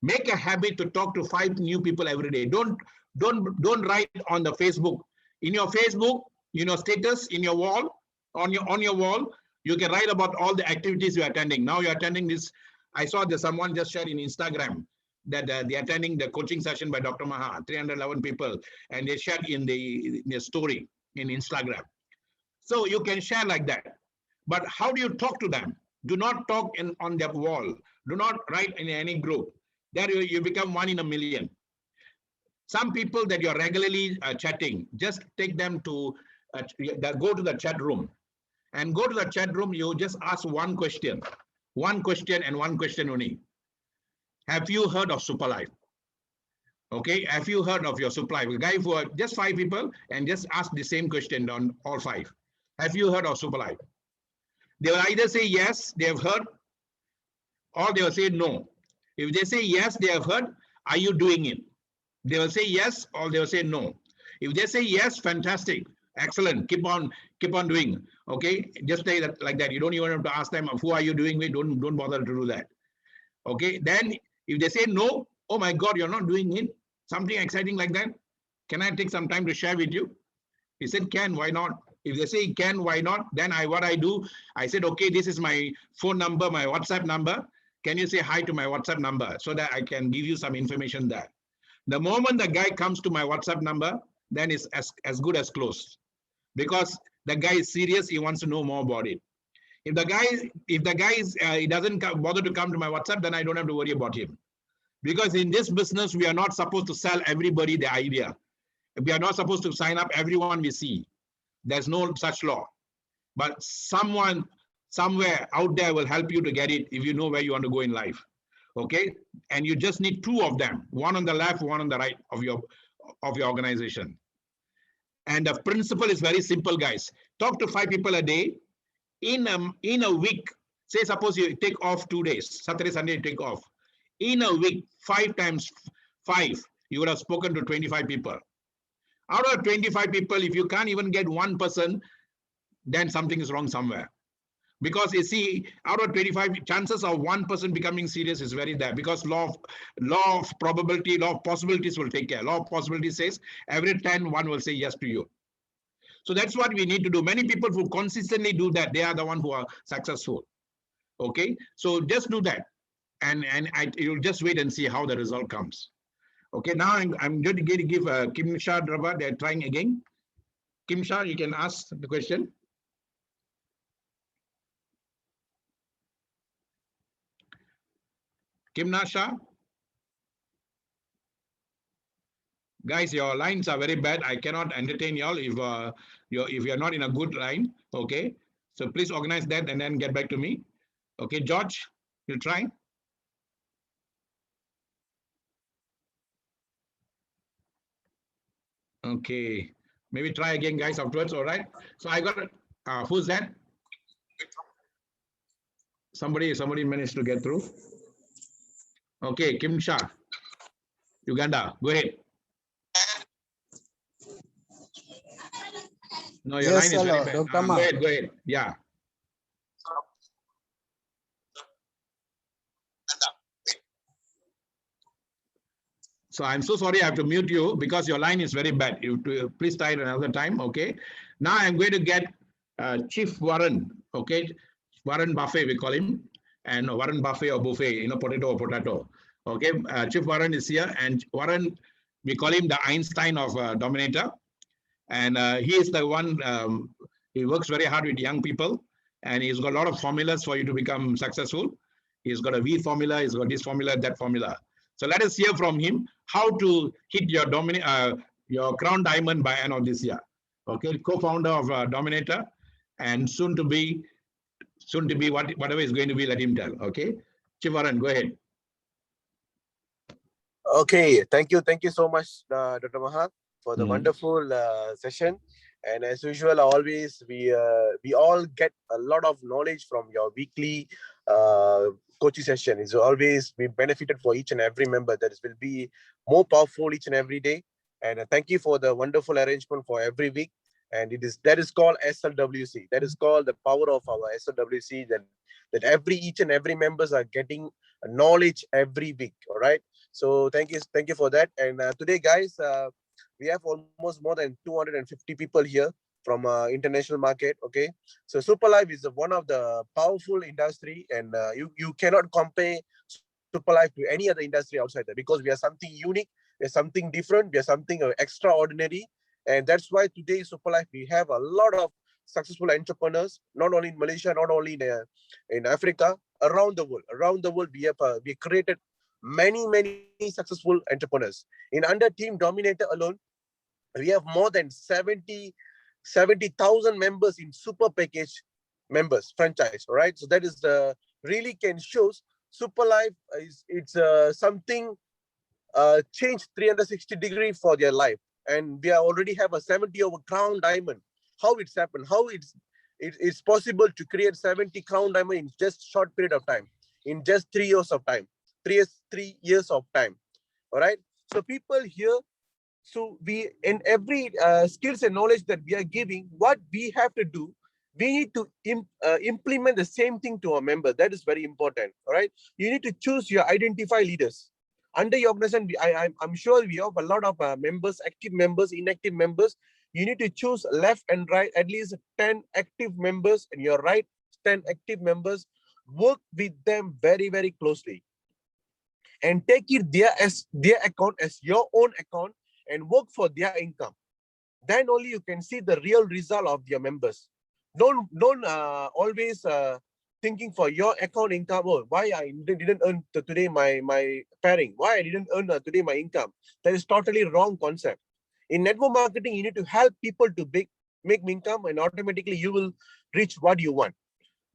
Make a habit to talk to 5 new people every day. Don't write on the Facebook. In your Facebook, status in your wall, on your wall, you can write about all the activities you're attending. Now you're attending this. I saw that someone just shared in Instagram that they're attending the coaching session by Dr. Maha, 311 people, and they shared in the story in Instagram. So you can share like that. But how do you talk to them? Do not talk on their wall. Do not write in any group. There you become 1 in a million. Some people that you're regularly chatting, just take them to go to the chat room. And go to the chat room, you just ask one question and one question only. Have you heard of Superlife? Okay, have you heard of your Superlife? A guy for just 5 people and just ask the same question on all 5. Have you heard of Superlife? They will either say yes, they have heard, or they will say no. If they say yes, they have heard, are you doing it? They will say yes, or they will say no. If they say yes, fantastic, excellent, keep on doing. Okay, just say that like that. You don't even have to ask them who are you doing with. Don't bother to do that. Okay, then if they say no, oh my God, you're not doing it, something exciting like that, can I take some time to share with you? He said, can, why not? If they say can, why not? Then what I do, I said, okay, this is my phone number, my WhatsApp number. Can you say hi to my WhatsApp number so that I can give you some information there? The moment the guy comes to my WhatsApp number, then it's as good as closed, because the guy is serious. He wants to know more about it. If the guy he doesn't bother to come to my WhatsApp, then I don't have to worry about him. Because in this business, we are not supposed to sell everybody the idea. We are not supposed to sign up everyone we see. There's no such law. But someone somewhere out there will help you to get it if you know where you want to go in life. Okay? And you just need 2 of them, one on the left, one on the right of your organization. And the principle is very simple, guys. Talk to 5 people a day. In a week, say suppose you take off 2 days, Saturday, Sunday, you take off. In a week, 5 times 5, you would have spoken to 25 people. Out of 25 people, if you can't even get 1 person, then something is wrong somewhere. Because you see, out of 25, chances of 1 person becoming serious is very there, because law of probability, law of possibilities will take care. Law of possibility says every 10, 1 will say yes to you. So that's what we need to do. Many people who consistently do that, they are the ones who are successful. Okay, so just do that, and you'll just wait and see how the result comes. Okay, now I'm going to give Kim Shah Drava. They're trying again. Kim Shah, you can ask the question. Kim Shah. Guys, your lines are very bad. I cannot entertain y'all if you're not in a good line. Okay, so please organize that and then get back to me. Okay, George, you try. Okay, maybe try again, guys, afterwards. All right. So I got who's that? Somebody managed to get through. Okay, Kim Shah, Uganda. Go ahead. No, your line is very bad. Go ahead. Yeah. So I'm so sorry I have to mute you because your line is very bad. You please try it another time. Okay. Now I'm going to get Chief Varan. Okay. Varan Buffet, we call him. And Varan Buffet or Buffet, potato. Okay. Chief Varan is here. And Varan, we call him the Einstein of Dominator. And he is the one, he works very hard with young people. And he's got a lot of formulas for you to become successful. He's got a V formula, he's got this formula, that formula. So let us hear from him how to hit your crown diamond by end of this year. Okay, co-founder of Dominator, and soon to be whatever is going to be. Let him tell. Okay, Varan, go ahead. Okay, thank you so much, Dr. Maha, for the wonderful session. And as usual, always we all get a lot of knowledge from your weekly coaching session. It's always we benefited for each and every member. That will be more powerful each and every day. And thank you for the wonderful arrangement for every week. And that is called SLWC. That is called the power of our SLWC. That each and every members are getting knowledge every week. All right. So thank you for that. And today, guys, we have almost more than 250 people here from international market. Okay, so Superlife is one of the powerful industry, and you cannot compare Superlife to any other industry outside there, because we are something unique, we are something different, we are something extraordinary. And that's why today Superlife we have a lot of successful entrepreneurs, not only in Malaysia, not only in Africa, around the world. Around the world, we created many successful entrepreneurs. In under Team Dominator alone, we have more than 70,000 members in super package members franchise. All right, so that is really can shows Superlife it's something change 360-degree for their life. And we already have a 70 over crown diamond. How it's happened, how it's possible to create 70 crown diamond in just short period of time, in just 3 years of time. 3 years of time. All right, so people here, so we in every skills and knowledge that we are giving, what we have to do, we need to implement the same thing to our member. That is very important. All right, you need to choose your identify leaders under your organization. I'm sure we have a lot of members, active members, inactive members. You need to choose left and right, at least 10 active members, and your right 10 active members. Work with them very closely and take it their account as your own account and work for their income. Then only you can see the real result of your members. Don't always thinking for your account income. Oh, why I didn't earn today my pairing? Why I didn't earn today my income? That is totally wrong concept. In network marketing, you need to help people to make income, and automatically you will reach what you want.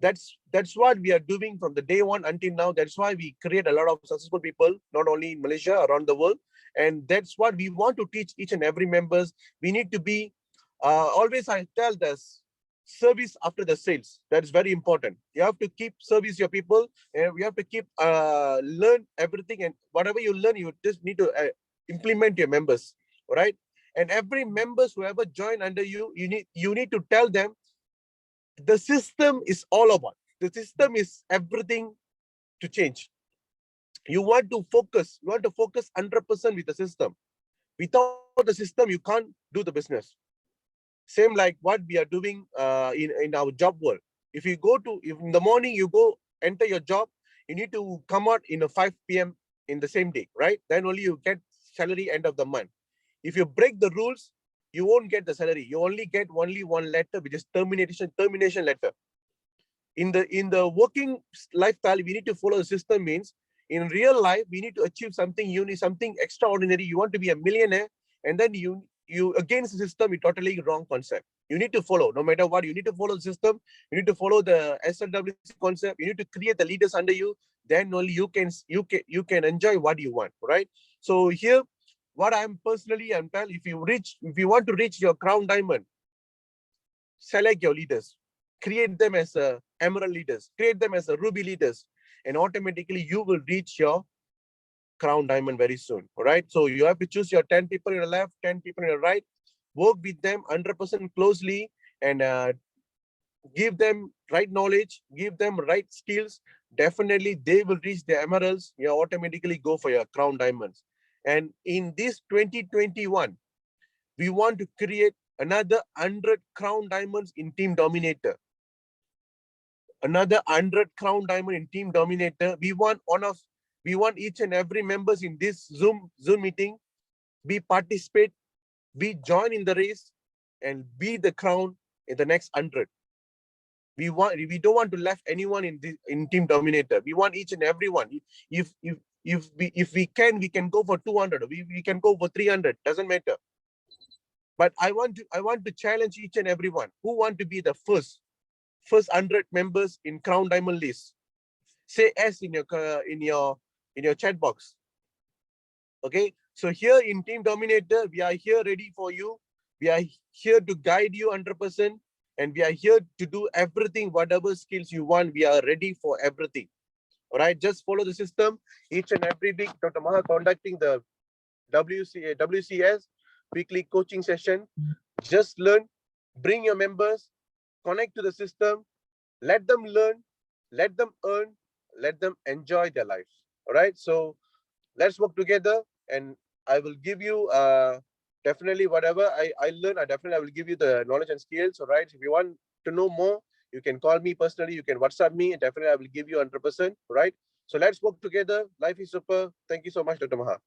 That's what we are doing from the day one until now. That's why we create a lot of successful people, not only in Malaysia, around the world. And that's what we want to teach each and every members. We need to be, always I tell this, service after the sales. That's very important. You have to keep service your people, and we have to keep learn everything. And whatever you learn, you just need to implement your members, right? And every members whoever join under you, you need to tell them, the system is all about. The system is everything to change. You want to focus 100% with the system. Without the system, you can't do the business. Same like what we are doing in our job world. If in the morning you go enter your job, you need to come out in a 5 p.m. in the same day, right? Then only you get salary end of the month. If you break the rules, you won't get the salary. You only get only one letter, which is termination letter. In the working lifestyle, we need to follow the system. Means in real life, we need to achieve something unique, something extraordinary. You want to be a millionaire, and then you against the system, it's totally wrong concept. You need to follow, no matter what, you need to follow the system. You need to follow the SLWC concept. You need to create the leaders under you. Then only you can enjoy what you want, right? So here, what I'm telling, if you want to reach your crown diamond, select your leaders, create them as emerald leaders, create them as ruby leaders, and automatically you will reach your crown diamond very soon. All right, so you have to choose your 10 people in the left, 10 people in the right, work with them 100% closely, and give them right knowledge, give them right skills. Definitely they will reach the emeralds. You automatically go for your crown diamonds. And in this 2021, we want to create another 100 crown diamonds in Team Dominator. Another 100 crown diamond in Team Dominator. We want each and every members in this Zoom meeting be participate, be join in the race, and be the crown in the next 100. We don't want to left anyone in Team Dominator. We want each and everyone. If If we can go for 200. We can go for 300. Doesn't matter. But I want to challenge each and everyone who want to be the first 100 members in Crown Diamond list. Say S in your chat box. Okay. So here in Team Dominator, we are here ready for you. We are here to guide you 100%, and we are here to do everything, whatever skills you want. We are ready for everything. All right. Just follow the system. Each and every week, Dr. Maha conducting the WCS weekly coaching session. Just learn, bring your members, connect to the system, let them learn, let them earn, let them enjoy their lives. All right. So let's work together, and I will give you definitely whatever I learn. I will give you the knowledge and skills. All right. If you want to know more, you can call me personally. You can WhatsApp me, and definitely I will give you 100%. Right. So let's work together. Life is super. Thank you so much, Dr. Maha.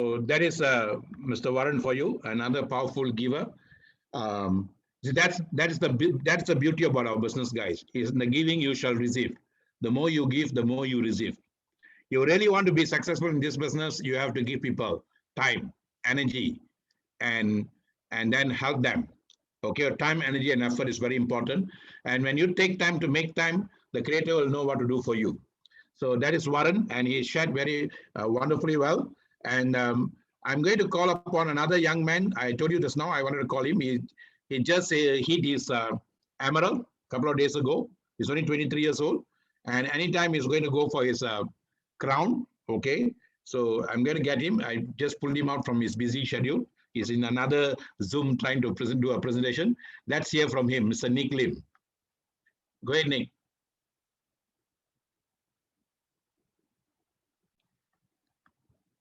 So that is Mr. Varan for you, another powerful giver. That's the beauty about our business, guys. Is in the giving you shall receive. The more you give, the more you receive. You really want to be successful in this business, you have to give people time, energy, and then help them. Okay, time, energy, and effort is very important. And when you take time to make time, the creator will know what to do for you. So that is Varan, and he shared very wonderfully well. And I'm going to call upon another young man. I told you this now. I wanted to call him. He just hit his emerald a couple of days ago. He's only 23 years old, and anytime he's going to go for his crown. Okay, so I'm going to get him. I just pulled him out from his busy schedule. He's in another Zoom trying to do a presentation. Let's hear from him, Mr. Nick Lim. Go ahead, Nick.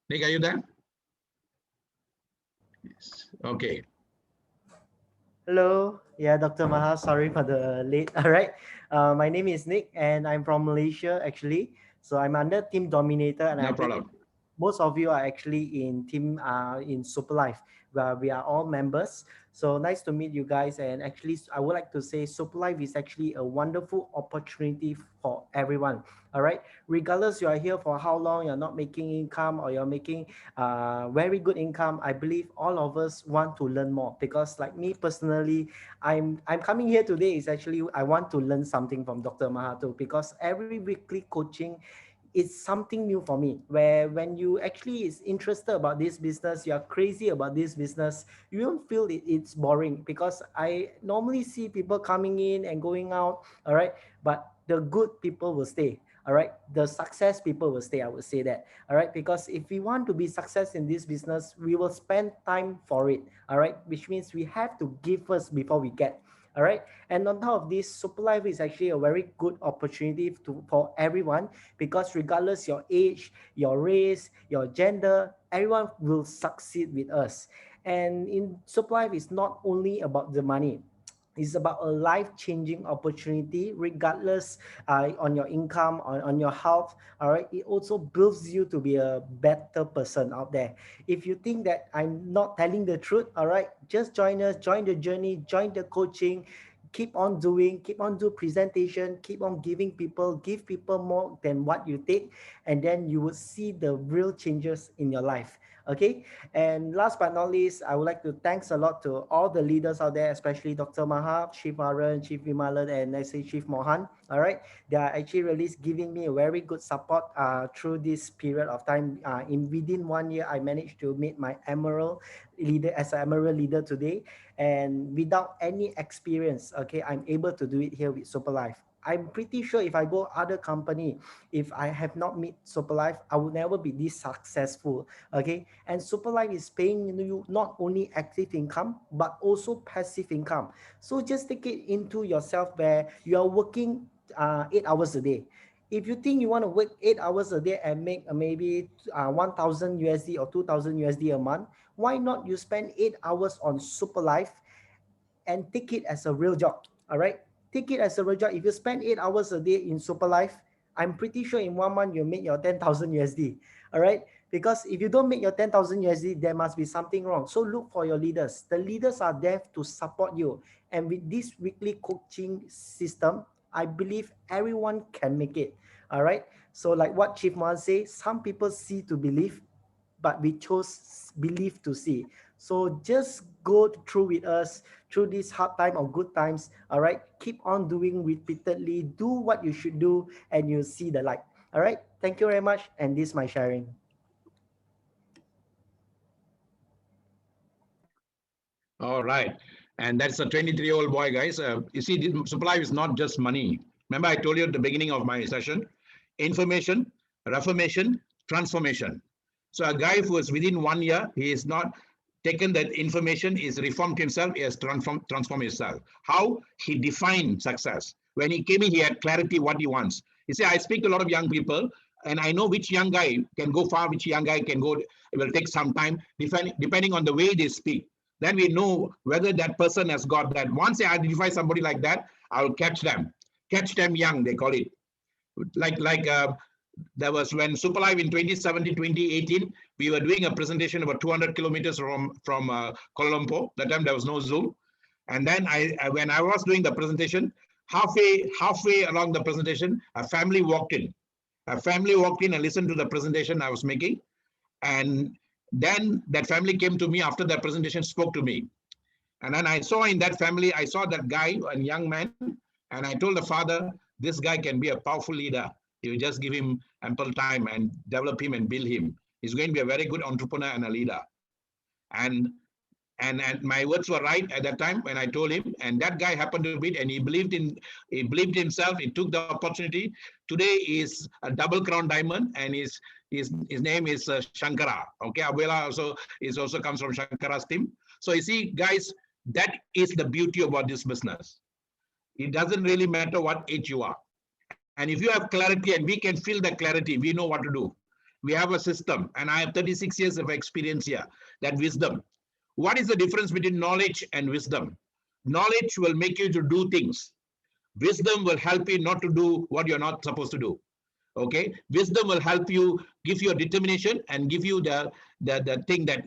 Nick, are you there? Yes. Okay. Hello. Yeah, Dr. Maha, sorry for the late. All right. My name is Nick, and I'm from Malaysia, actually. So I'm under Team Dominator, and no problem. Most of you are actually in team in Super Life, where we are all members. So nice to meet you guys. And actually, I would like to say Super Life is actually a wonderful opportunity for everyone. All right, regardless you are here for how long, you're not making income or you're making very good income, I believe all of us want to learn more. Because like me personally, I'm coming here today is actually I want to learn something from Dr. Maha too, because every weekly coaching, it's something new for me, where when you actually is interested about this business, you are crazy about this business, you don't feel it's boring. Because I normally see people coming in and going out, all right, but the good people will stay. All right, the success people will stay, I would say that. All right, because if we want to be success in this business, we will spend time for it. All right, which means we have to give first before we get. All right, and on top of this, Super Life is actually a very good opportunity for everyone, because regardless your age, your race, your gender, everyone will succeed with us. And in Super Life, it's not only about the money. It's about a life-changing opportunity, regardless on your income, on your health. All right, it also builds you to be a better person out there. If you think that I'm not telling the truth, all right, just join us, join the journey, join the coaching. Keep on doing presentation, keep on give people more than what you take, and then you will see the real changes in your life. Okay, and last but not least, I would like to thanks a lot to all the leaders out there, especially Dr. Maha, Chief Varan, Chief Vimalan, and I say Chief Mohan. All right, they are actually really giving me a very good support through this period of time. In within 1 year, I managed to meet my emerald leader as an emerald leader today, and without any experience, okay, I'm able to do it here with Super Life. I'm pretty sure if I go other company, if I have not met Super Life, I would never be this successful. Okay, and Super Life is paying you not only active income but also passive income. So just take it into yourself where you are working 8 hours a day. If you think you want to work 8 hours a day and make maybe 1,000 USD or 2,000 USD a month, why not you spend 8 hours on Super Life and take it as a real job? All right, take it as a real job. If you spend 8 hours a day in Super Life, I'm pretty sure in 1 month you make your 10,000 USD. All right, because if you don't make your 10,000 USD, there must be something wrong. So look for your leaders. The leaders are there to support you, and with this weekly coaching system, I believe everyone can make it. All right, So like what Chief Mohan say, some people see to believe, but we chose belief to see. So just go through with us through this hard time or good times. All right, keep on doing repeatedly, do what you should do, and you'll see the light. All right, thank you very much, and this is my sharing. All right. And that's a 23-year-old boy, guys. You see, supply is not just money. Remember, I told you at the beginning of my session, information, reformation, transformation. So a guy who is within 1 year, he is not taken that information, is reformed himself, he has transformed himself. How? He defined success. When he came in, he had clarity what he wants. You see, I speak to a lot of young people, and I know which young guy can go far, which young guy can go, it will take some time, depending on the way they speak. Then we know whether that person has got that. Once I identify somebody like that, I'll catch them young, they call it. There was when Superlife in 2017, 2018, we were doing a presentation about 200 kilometers from Kuala Lumpur. That time there was no Zoom. And then when I was doing the presentation, halfway along the presentation, a family walked in. A family walked in and listened to the presentation I was making. And then that family came to me after the presentation, spoke to me. And then I saw in that family, I saw that guy, a young man, and I told the father, this guy can be a powerful leader. You just give him ample time and develop him and build him. He's going to be a very good entrepreneur and a leader. And my words were right at that time when I told him, and that guy happened to be, and he believed himself, he took the opportunity. Today is a double crown diamond, and his name is Shankara. Okay, Abuela also comes from Shankara's team. So you see, guys, that is the beauty about this business. It doesn't really matter what age you are. And if you have clarity, and we can feel the clarity, we know what to do. We have a system, and I have 36 years of experience here, that wisdom. What is the difference between knowledge and wisdom? Knowledge will make you to do things. Wisdom will help you not to do what you're not supposed to do. Okay, wisdom will help you, give you a determination, and give you the thing that,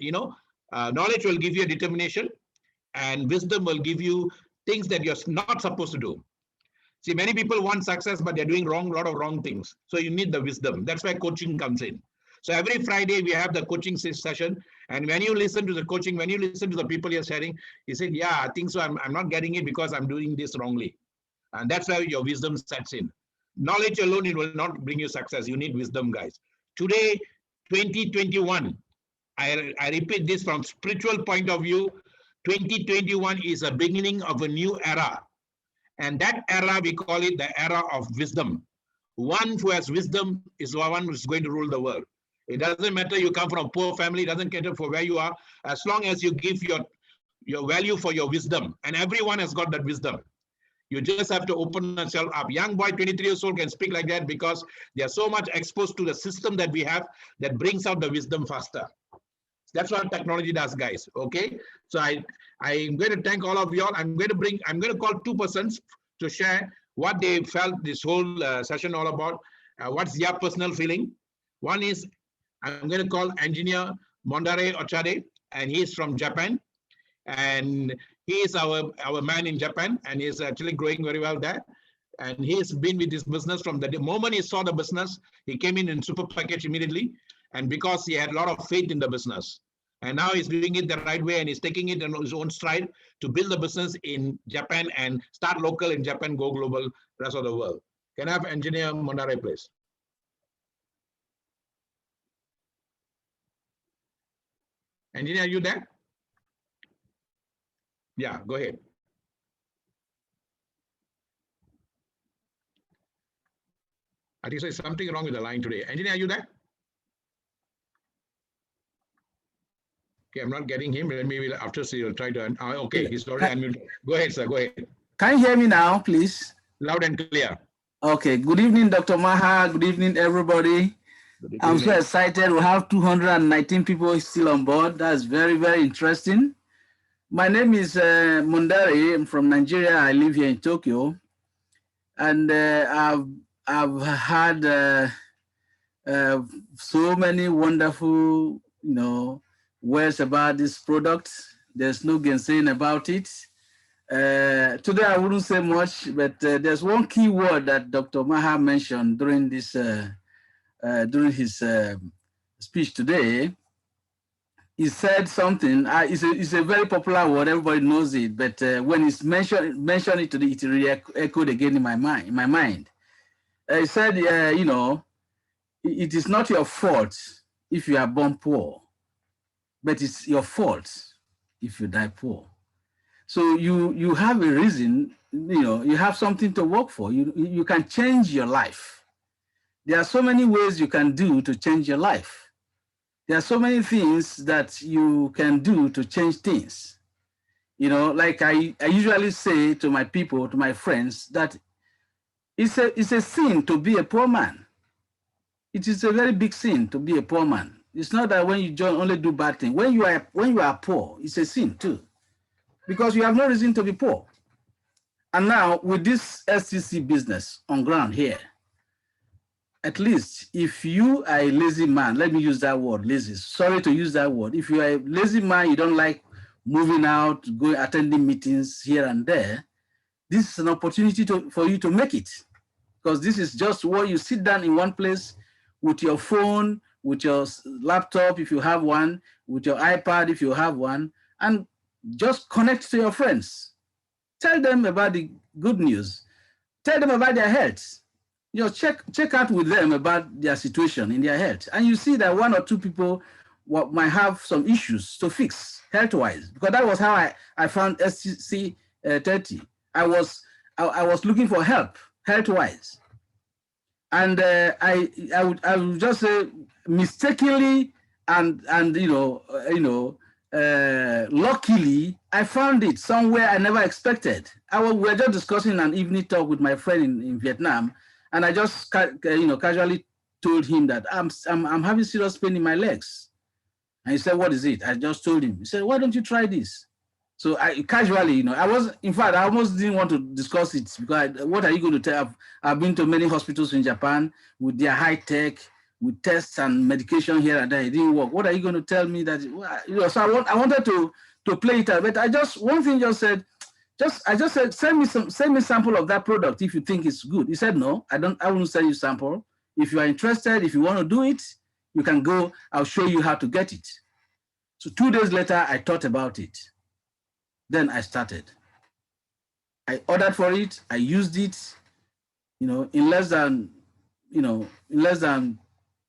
knowledge will give you a determination, and wisdom will give you things that you're not supposed to do. See, many people want success, but they're doing a lot of wrong things. So you need the wisdom. That's why coaching comes in. So every Friday we have the coaching session. And when you listen to the coaching, when you listen to the people you're sharing, you say, yeah, I think so. I'm not getting it because I'm doing this wrongly. And that's where your wisdom sets in. Knowledge alone, it will not bring you success. You need wisdom, guys. Today, 2021, I repeat this from spiritual point of view, 2021 is a beginning of a new era. And that era, we call it the era of wisdom. One who has wisdom is the one who's going to rule the world. It doesn't matter you come from a poor family, it doesn't matter for where you are, as long as you give your value for your wisdom. And everyone has got that wisdom. You just have to open yourself up. Young boy, 23 years old, can speak like that because they are so much exposed to the system that we have that brings out the wisdom faster. That's what technology does, guys. Okay. So I'm going to thank all of you all. I'm going to call two persons to share what they felt this whole session all about. What's their personal feeling? One is, I'm going to call engineer Mondare Ochade, and he's from Japan. And he is our man in Japan, and he's actually growing very well there. And he's been with this business from the moment he saw the business, he came in super package immediately. And because he had a lot of faith in the business. And now he's doing it the right way, and he's taking it on his own stride to build the business in Japan and start local in Japan, go global, rest of the world. Can I have engineer Mondare, please? Engineer, are you there? Yeah, go ahead. I think there's something wrong with the line today. Engineer, are you there? Okay, I'm not getting him. Maybe after we'll try to. Okay, he's already unmuted. Go ahead, sir. Go ahead. Can you hear me now, please? Loud and clear. Okay. Good evening, Dr. Maha. Good evening, everybody. I'm so excited. We have 219 people still on board. That's very, very interesting. My name is Mondare. I'm from Nigeria. I live here in Tokyo, and I've had so many wonderful, words about this product. There's no gainsaying about it. Today I wouldn't say much, but there's one key word that Dr. Maha mentioned during this during his speech today, he said something. It's a very popular word. Everybody knows it. But when he's mentioned it today, it really echoed again in my mind. He said, you know, it is not your fault if you are born poor, but it's your fault if you die poor. So you have a reason, you know, you have something to work for. You can change your life. There are so many ways you can do to change your life. There are so many things that you can do to change things. You know, like I usually say to my people, to my friends, that it's a sin to be a poor man. It is a very big sin to be a poor man. It's not that when you only do bad things. When you are poor, it's a sin too, because you have no reason to be poor. And now with this STC business on ground here, at least if you are a lazy man, let me use that word, lazy. Sorry to use that word. If you are a lazy man, you don't like moving out, going attending meetings here and there, this is an opportunity for you to make it. Because this is just where you sit down in one place with your phone, with your laptop, if you have one, with your iPad, if you have one, and just connect to your friends. Tell them about the good news. Tell them about their health. You know, check out with them about their situation in their health. And you see that one or two people might have some issues to fix health-wise, because that was how I found STC 30. I was looking for help health-wise. And I would just say mistakenly and luckily, I found it somewhere I never expected. We were just discussing an evening talk with my friend in Vietnam, and I just casually told him that I'm having serious pain in my legs. And he said, "What is it?" I just told him. He said, "Why don't you try this?" So I casually, in fact, I almost didn't want to discuss it, because what are you going to tell? I've been to many hospitals in Japan with their high tech, with tests and medication here and there. It didn't work. What are you going to tell me that, so I wanted to play it out, but I just said, send me sample of that product if you think it's good. He said, "No, I won't send you sample. If you are interested, if you want to do it, you can go, I'll show you how to get it." So 2 days later, I thought about it. Then I started. I ordered for it. I used it, in less than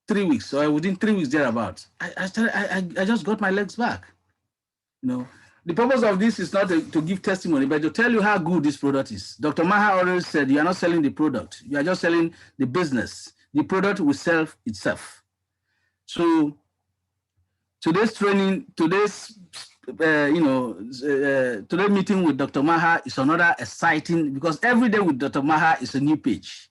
3 weeks, or within 3 weeks thereabouts. I just got my legs back. The purpose of this is not to give testimony, but to tell you how good this product is. Dr. Maha always said, you are not selling the product. You are just selling the business. The product will sell itself. So today's meeting with Dr. Maha is another exciting, because every day with Dr. Maha is a new page.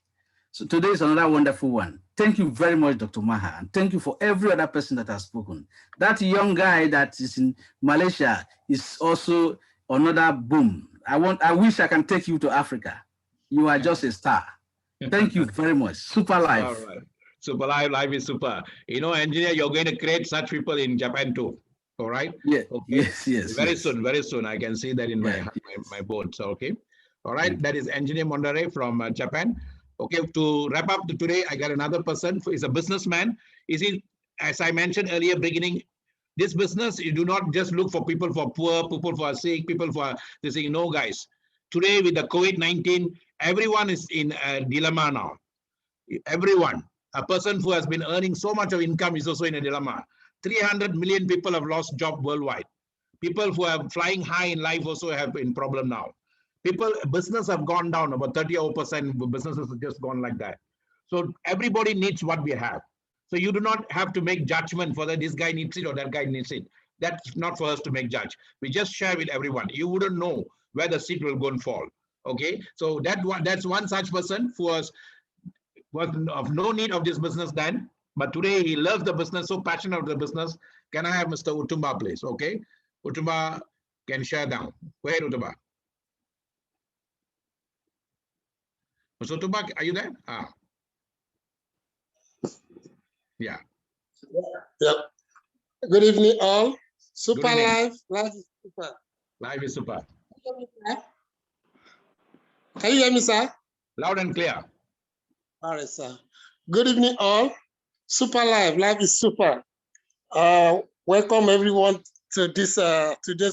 So today is another wonderful one. Thank you very much, Dr. Maha, and thank you for every other person that has spoken. That young guy that is in Malaysia is also another boom. I wish I can take you to Africa. You are just a star. Thank you very much. Super life. All right. Super life is super. Engineer, you're going to create such people in Japan too. All right. Yeah. Okay. Yes. Very soon. I can see that in my board. So okay. All right. That is Engineer Mondare from Japan. Okay. To wrap up today, I got another person who is a businessman. As I mentioned earlier, beginning, this business, you do not just look for people for poor, people who are sick, people who are this thing. No, guys. Today with the COVID-19, everyone is in a dilemma now. Everyone. A person who has been earning so much of income is also in a dilemma. 300 million people have lost job worldwide. People who are flying high in life also have been problem now. Business have gone down, about 30% businesses have just gone like that. So everybody needs what we have. So you do not have to make judgment whether this guy needs it or that guy needs it. That's not for us to make judge. We just share with everyone. You wouldn't know where the seed will go and fall. Okay, so that's one such person who was of no need of this business then, but today he loves the business, so passionate of the business. Can I have Mr. Utumba, please? Okay, Utumba can share down. Go ahead, Utumba. Mr. Utumba, are you there? Yeah. Good evening, all. Super live. Live is super. Live is super. Can you hear me, sir? Loud and clear. All right, sir. Good evening, all. Super life. Life is super. Welcome everyone to this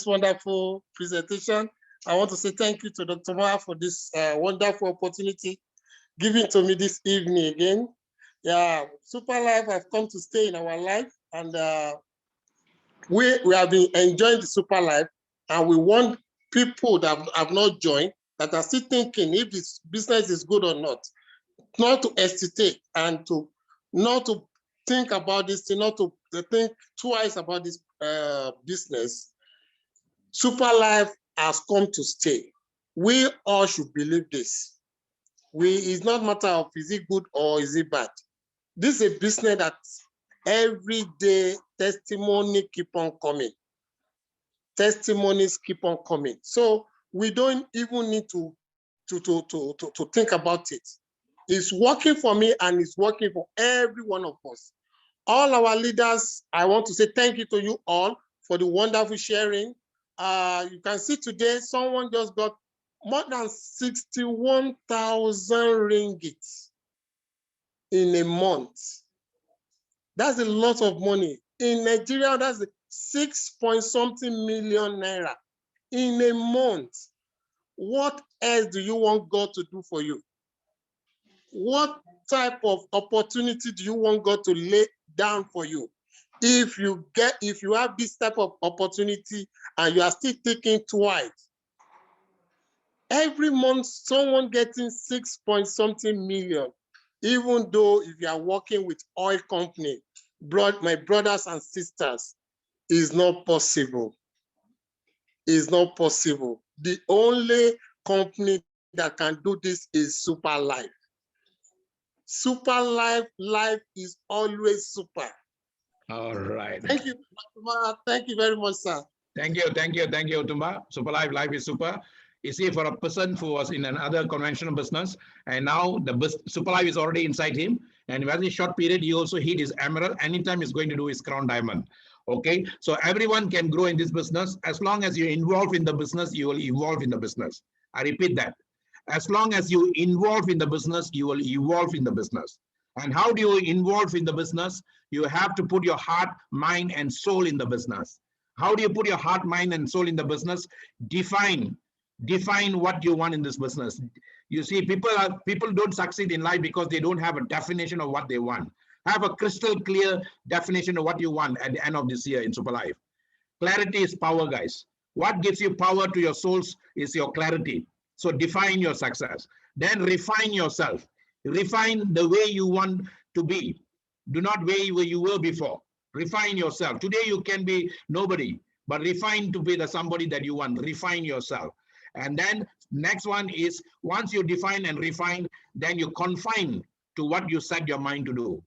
wonderful presentation. I want to say thank you to Dr. Maha for this wonderful opportunity given to me this evening again. Yeah, super life have come to stay in our life, and we have been enjoying the super life, and we want people that have not joined, that are still thinking if this business is good or not to hesitate and not to think about this, not to think twice about this business. Super life has come to stay. We all should believe this. It's not matter of is it good or is it bad. This is a business that every day testimony keep on coming. Testimonies keep on coming. So we don't even need to think about it. It's working for me and it's working for every one of us. All our leaders, I want to say thank you to you all for the wonderful sharing. You can see today, someone just got more than 61,000 ringgit in a month. That's a lot of money. In Nigeria, that's 6-point-something million naira in a month. What else do you want God to do for you? What type of opportunity do you want God to lay down for you? If you have this type of opportunity and you are still thinking twice, every month someone getting 6-point-something million, even though if you are working with oil company, my brothers and sisters, is not possible. Is not possible. The only company that can do this is Super Life. Super life is always super. All right. Thank you, thank you very much, sir. Thank you, Otumba. Super life is super. You see, for a person who was in another conventional business, and now the super life is already inside him, and within a short period, he also hit his emerald. Anytime he's going to do his crown diamond. Okay, so everyone can grow in this business. As long as you're involved in the business, you will evolve in the business. I repeat that. As long as you involve in the business, you will evolve in the business. And how do you involve in the business? You have to put your heart, mind, and soul in the business. How do you put your heart, mind, and soul in the business? Define what you want in this business. You see, people don't succeed in life because they don't have a definition of what they want. Have a crystal clear definition of what you want at the end of this year in Super Life. Clarity is power, guys. What gives you power to your souls is your clarity. So define your success. Then refine yourself. Refine the way you want to be. Do not way where you were before. Refine yourself. Today you can be nobody, but refine to be the somebody that you want. Refine yourself. And then next one is, once you define and refine, then you confine to what you set your mind to do.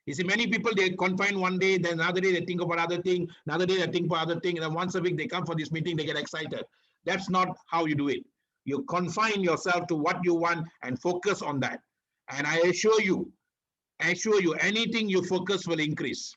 You see, many people, they confine one day, then another day they think about other thing, another day they think about other thing, and then once a week they come for this meeting, they get excited. That's not how you do it. You confine yourself to what you want and focus on that. And I assure you, anything you focus will increase.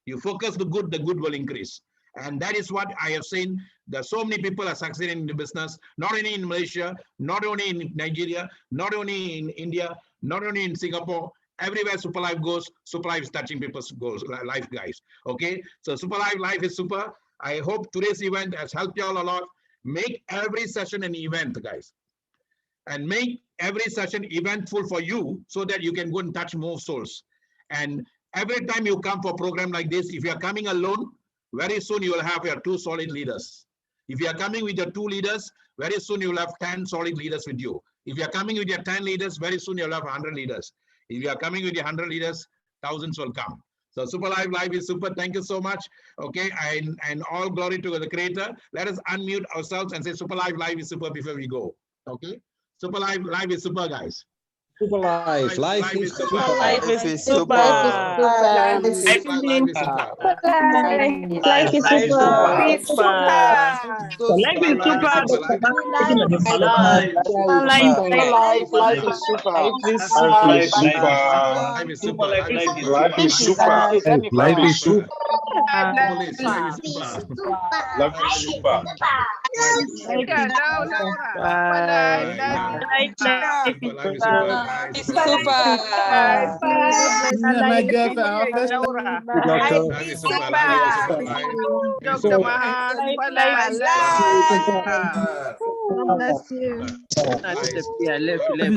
You focus the good will increase. And that is what I have seen. That so many people are succeeding in the business, not only in Malaysia, not only in Nigeria, not only in India, not only in Singapore. Everywhere Super Life goes, Super Life is touching people's goals, life, guys. Okay, so Super Life is super. I hope today's event has helped you all a lot. Make every session an event, guys, and make every session eventful for you so that you can go and touch more souls. And every time you come for a program like this, if you are coming alone, very soon you will have your 2 solid leaders. If you are coming with your 2 leaders, very soon you will have 10 solid leaders with you. If you are coming with your 10 leaders, very soon you'll have 100 leaders. If you are coming with your 100 leaders, thousands will come. So Super Life is super. Thank you so much. Okay, and all glory to the Creator. Let us unmute ourselves and say Super Life is super before we go. Okay, Super Life is super, guys. Super life is super. Life is super. Life is Life super. is super. Life is super. Life is super. Life is super. Life is super. Life is Life is super. super. Life is super. Life is super. Life is super. Police, life is super. Love you, super. Yeah, no, Laura. Super life. Life is super. Bye. Me and my girlfriend, our first time. Laura. Life is super. Life is super. Life. Dr. Maha, super life. God bless you. Life is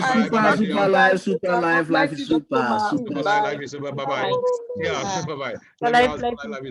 super, super life, super life, life is super, super. Life is super. Bye bye. Yeah. Bye bye. Love you all. Life is